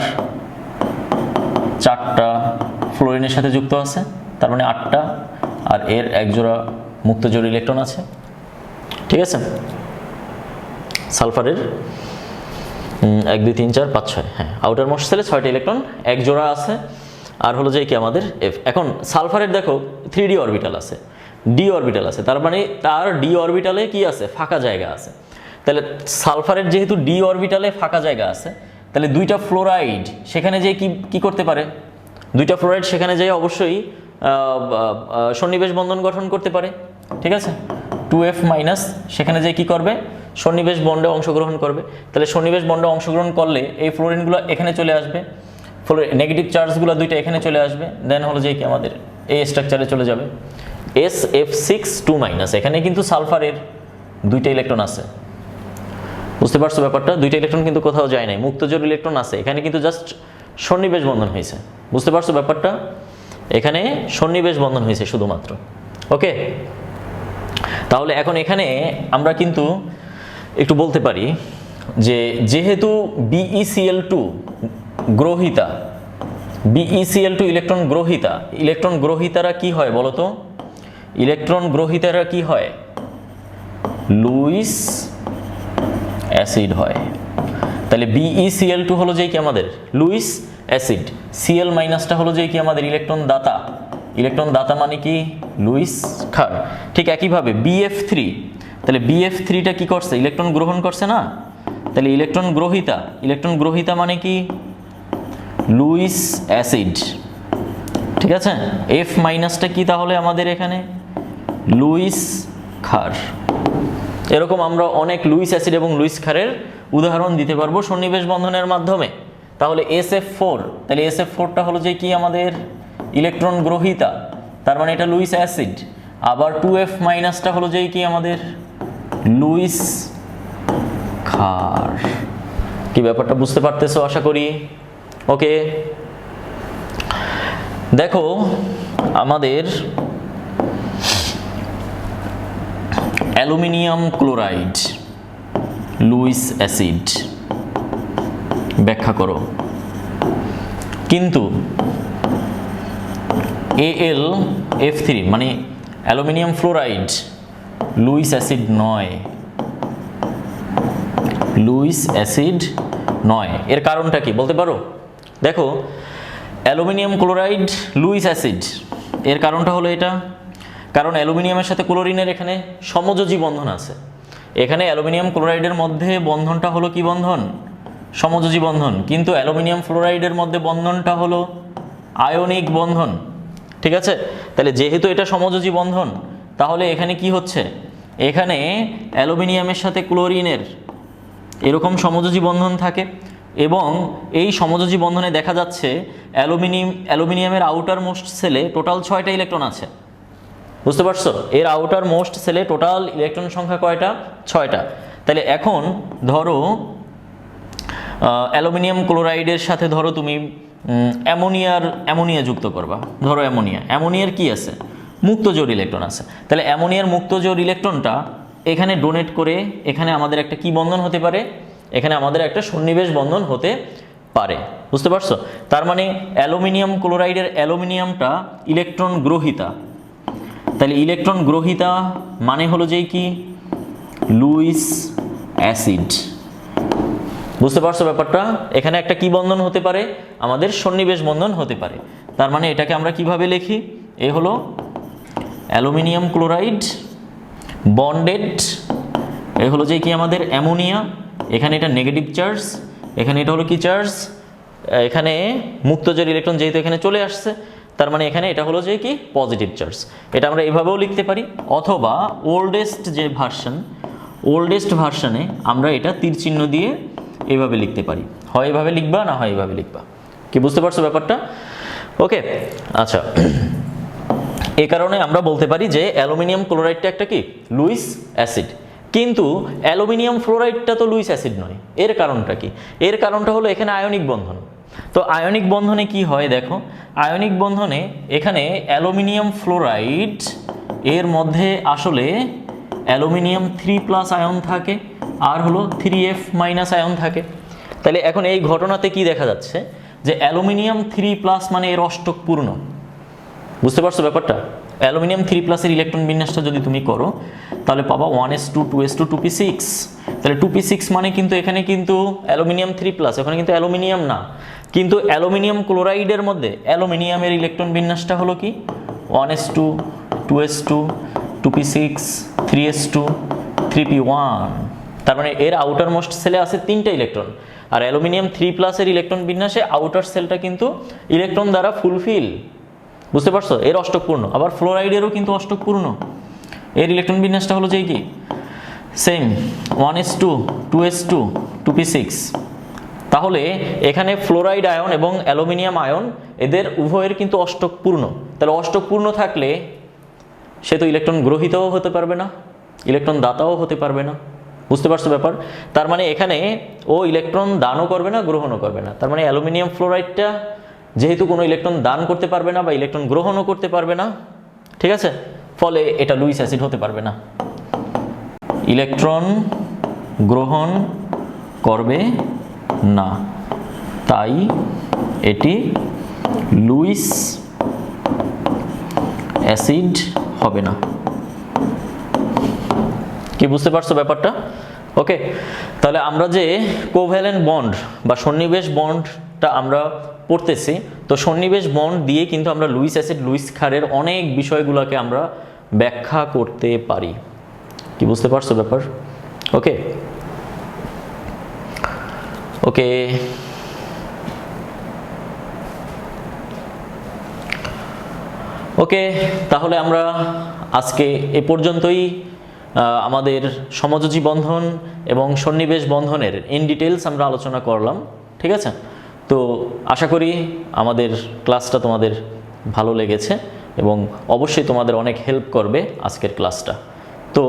4টা ফ্লোরিনের সাথে যুক্ত আছে, তার মানে 8টা, আর এর এক জোড়া মুক্ত জোড় ইলেকট্রন আছে, ঠিক আছে। সালফারের 1 2 3 4 5 6, হ্যাঁ, আউটার মোস্ট সেলে 6টা ইলেকট্রন, এক জোড়া আছে, আর হলো যে কি আমাদের F। এখন সালফারের দেখো 3D অরবিটাল আছে, D অরবিটাল আছে, তার মানে তার D অরবিটালে কি আছে, ফাঁকা জায়গা আছে। তাহলে সালফারের যেহেতু D অরবিটালে ফাঁকা জায়গা আছে, তাহলে দুইটা ফ্লোরাইড সেখানে যে কি করতে পারে, দুইটা ফ্লোরাইড সেখানে যে অবশ্যই সন্নিবেশ বন্ধন গঠন করতে পারে, ঠিক আছে। 2F মাইনাস সেখানে যে কি করবে, সন্নিবেশ বন্ডে অংশগ্রহণ করবে। তাহলে সন্নিবেশ বন্ডে অংশগ্রহণ করলে এই ফ্লোরিনগুলো এখানে চলে আসবে, নেগেটিভ চার্জগুলো দুইটা এখানে চলে আসবে, দেন হলো যে কি আমাদের এই স্ট্রাকচারে চলে যাবে SF6 2 মাইনাস। এখানে কিন্তু সালফারের 2টা ইলেকট্রন আছে, বুঝতে পারছো ব্যাপারটা, 2টা ইলেকট্রন কিন্তু কোথাও যায় নাই, মুক্তজোড় ইলেকট্রন আছে, এখানে কিন্তু জাস্ট সন্নিবেশ বন্ধন হয়েছে। বুঝতে পারছো ব্যাপারটা, এখানে সন্নিবেশ বন্ধন হয়েছে শুধুমাত্র। ওকে, তাহলে এখন এখানে আমরা কিন্তু একটু বলতে পারি যে যেহেতু BeCl2 গ্রহিতা, BeCl2 ইলেকট্রন গ্রহিতা, ইলেকট্রন গ্রহিতারা কি হয় বলো তো, ইলেকট্রন গ্রহিতারা কি হয়, লুইস অ্যাসিড হয়। তাহলে BeCl2 হলো যে কি আমাদের লুইস অ্যাসিড, Cl মাইনাসটা হলো যে কি আমাদের ইলেকট্রন দাতা, ইলেকট্রন দাতা মানে কি লুইস ক্ষার। ঠিক একইভাবে BF3, তাহলে BF3টা কি করছে, ইলেকট্রন গ্রহণ করছে না, তাহলে ইলেকট্রন গ্রহিতা, ইলেকট্রন গ্রহিতা মানে কি লুইস অ্যাসিড, ঠিক আছে। F মাইনাসটা কি তাহলে আমাদের এখানে লুইস ক্ষার। এরকম আমরা অনেক লুইস অ্যাসিড এবং লুইস ক্ষারের উদাহরণ দিতে পারবো সন্নিবেশ বন্ধনের মাধ্যমে। তাহলে SF4, তাহলে SF4টা হলো যে কি আমাদের ইলেকট্রন গ্রহিতা, তার মানে এটা লুইস অ্যাসিড। আবার 2F মাইনাসটা হলো যে কি আমাদের লুইস ক্ষার। কি ব্যাপারটা বুঝতে পারতেছো আশা করি? ওকে, দেখো আমাদের অ্যালুমিনিয়াম ক্লোরাইড লুইস অ্যাসিড ব্যাখ্যা করো। কিন্তু AlF3 মানে অ্যালুমিনিয়াম ফ্লোরাইড লুইস অ্যাসিড নয়, লুইস অ্যাসিড নয়। এর কারণটা কি বলতে পারো? দেখো অ্যালুমিনিয়াম ক্লোরাইড লুইস অ্যাসিড, এর কারণটা হলো এটা, কারণ অ্যালুমিনিয়ামের সাথে ক্লোরিনের এখানে সমযোজী বন্ধন আছে। এখানে অ্যালুমিনিয়াম ক্লোরাইডের মধ্যে বন্ধনটা হলো কি বন্ধন, সমযোজী বন্ধন, কিন্তু অ্যালুমিনিয়াম ফ্লোরাইডের মধ্যে বন্ধনটা হলো আয়নিক বন্ধন, ঠিক আছে। তাহলে যেহেতু এটা সমযোজী বন্ধন, তাহলে এখানে কি হচ্ছে, এখানে অ্যালুমিনিয়ামের সাথে ক্লোরিনের এরকম সমযোজী বন্ধন থাকে, এবং এই সমযোজী বন্ধনে দেখা যাচ্ছে অ্যালুমিনিয়ামের আউটার মোস্ট সেলে টোটাল 6টা ইলেকট্রন আছে। বুঝতে পারছো? এর আউটার মোস্ট সেলে টোটাল ইলেকট্রন সংখ্যা কয়টা? 6টা। তাহলে এখন ধরো অ্যালুমিনিয়াম ক্লোরাইডের সাথে ধরো তুমি অ্যামোনিয়া যুক্ত করবা। ধরো অ্যামোনিয়ার কি আছে? মুক্ত জোড় ইলেকট্রন আছে। তাহলে অ্যামোনিয়ার মুক্ত জোড় ইলেকট্রনটা এখানে ডোনেট করে এখানে আমাদের একটা কি বন্ধন হতে পারে? এখানে আমাদের একটা সন্নিবেশ বন্ধন হতে পারে। বুঝতে পারছো? তার মানে অ্যালুমিনিয়াম ক্লোরাইডের অ্যালুমিনিয়ামটা ইলেকট্রন গ্রহীতা। তাহলে ইলেকট্রন গ্রহীতা মানে হলো যে কি? Luis acid. বুঝতে পারছো ব্যাপারটা? এখানে একটা কি বন্ধন হতে পারে? আমাদের সন্নিবেশ বন্ধন হতে পারে। তার মানে এটাকে আমরা কিভাবে লিখি? এ হলো অ্যালুমিনিয়াম ক্লোরাইড বন্ডেড, এ হলো যে কি আমাদের অ্যামোনিয়া, এখানে এটা নেগেটিভ চার্জ, এখানে এটা হলো কি চার্জ, এখানে মুক্তজোড় ইলেকট্রন যেহেতু এখানে চলে আসছে, তার মানে এখানে এটা হলো যে কি পজিটিভ চার্জ। এটা আমরা এভাবেও লিখতে পারি, অথবা ওল্ডেস্ট ভার্সনে আমরা এটা তীর চিহ্ন দিয়ে এইভাবে লিখতে পারি। হয় এভাবে লিখবা, না হয় এইভাবে লিখবা। কি বুঝতে পারছো ব্যাপারটা? ওকে, আচ্ছা। এই কারণে আমরা বলতে পারি যে অ্যালুমিনিয়াম ক্লোরাইডটা একটা কি লুইস অ্যাসিড। কিন্তু অ্যালুমিনিয়াম ফ্লোরাইডটা তো লুইস অ্যাসিড নয়। এর কারণটা কি? এর কারণটা হলো এখানে আয়নিক বন্ধন। তো আয়নিক বন্ধনে কি হয় দেখো, আয়নিক বন্ধনে এখানে অ্যালুমিনিয়াম ফ্লোরাইড এর মধ্যে আসলে অ্যালুমিনিয়াম 3+ আয়ন থাকে আর হলো 3F- আয়ন থাকে। তাহলে এখন এই ঘটনাতে কি দেখা যাচ্ছে যে অ্যালুমিনিয়াম 3+ মানে এর অষ্টক পূর্ণ। বুঝতে পারছো ব্যাপারটা? অ্যালুমিনিয়াম 3+ এর ইলেকট্রন বিন্যাসটা যদি তুমি করো তাহলে পাবা 1s2 2s2 2p6। তাহলে 2p6 মানে কিন্তু এখানে কিন্তু অ্যালুমিনিয়াম 3+, ওখানে কিন্তু অ্যালুমিনিয়াম না। কিন্তু অ্যালুমিনিয়াম ক্লোরাইডের মধ্যে অ্যালুমিনিয়ামের ইলেকট্রন বিন্যাসটা হলো কি 1s2 2s2 2p6 3s2 3p1। তার মানে এর আউটার মোস্ট সেলে আছে 3টা ইলেকট্রন। আর অ্যালুমিনিয়াম 3+ এর ইলেকট্রন বিন্যাসে আউটার সেলটা কিন্তু ইলেকট্রন দ্বারা ফুলফিল। বুঝতে পারছো? এর অষ্টকপূর্ণ। আবার ফ্লোরাইডেরও কিন্তু অষ্টকপূর্ণ। এর ইলেকট্রন বিন্যাসটা হলো যে কি সেম 1s2 2s2 2p6। তাহলে এখানে ফ্লোরাইড আয়ন এবং অ্যালুমিনিয়াম আয়ন এদের উভয়ের কিন্তু অষ্টকপূর্ণ। তাহলে অষ্টকপূর্ণ থাকলে সে তো ইলেকট্রন গ্রহীতাও হতে পারবে না, ইলেকট্রন দাতাও হতে পারবে না। বুঝতে পারছো ব্যাপার? তার মানে এখানে ও ইলেকট্রন দানও করবে না, গ্রহণও করবে না। তার মানে অ্যালুমিনিয়াম ফ্লোরাইডটা যেহেতু কোনো ইলেকট্রন দান করতে পারবে না বা ইলেকট্রন গ্রহণও করতে পারবে না, ঠিক আছে, ফলে এটা লুইস অ্যাসিড হতে পারবে না, ইলেকট্রন গ্রহণ করবে না, তাই এটি লুইস অ্যাসিড হবে না। কি বুঝতে পারছো ব্যাপারটা? ওকে, তাহলে আমরা যে কোভ্যালেন্ট বন্ড বা সন্নিবেশ বন্ডটা আমরা পড়তেছি, তো সন্নিবেশ বন্ড দিয়ে কিন্তু আমরা লুইস অ্যাসিড লুইস ক্ষারের অনেক বিষয়গুলোকে আমরা ব্যাখ্যা করতে পারি। কি বুঝতে পারছো ব্যাপার? ওকে ওকে ওকে তাহলে আমরা আজকে এ পর্যন্তই আমাদের সমযোজী বন্ধন এবং সন্নিবেশ বন্ধনের ইন ডিটেলস আমরা আলোচনা করলাম। ঠিক আছে? তো আশা করি আমাদের ক্লাসটা তোমাদের ভালো লেগেছে এবং অবশ্যই তোমাদের অনেক হেল্প করবে আজকের ক্লাসটা। তো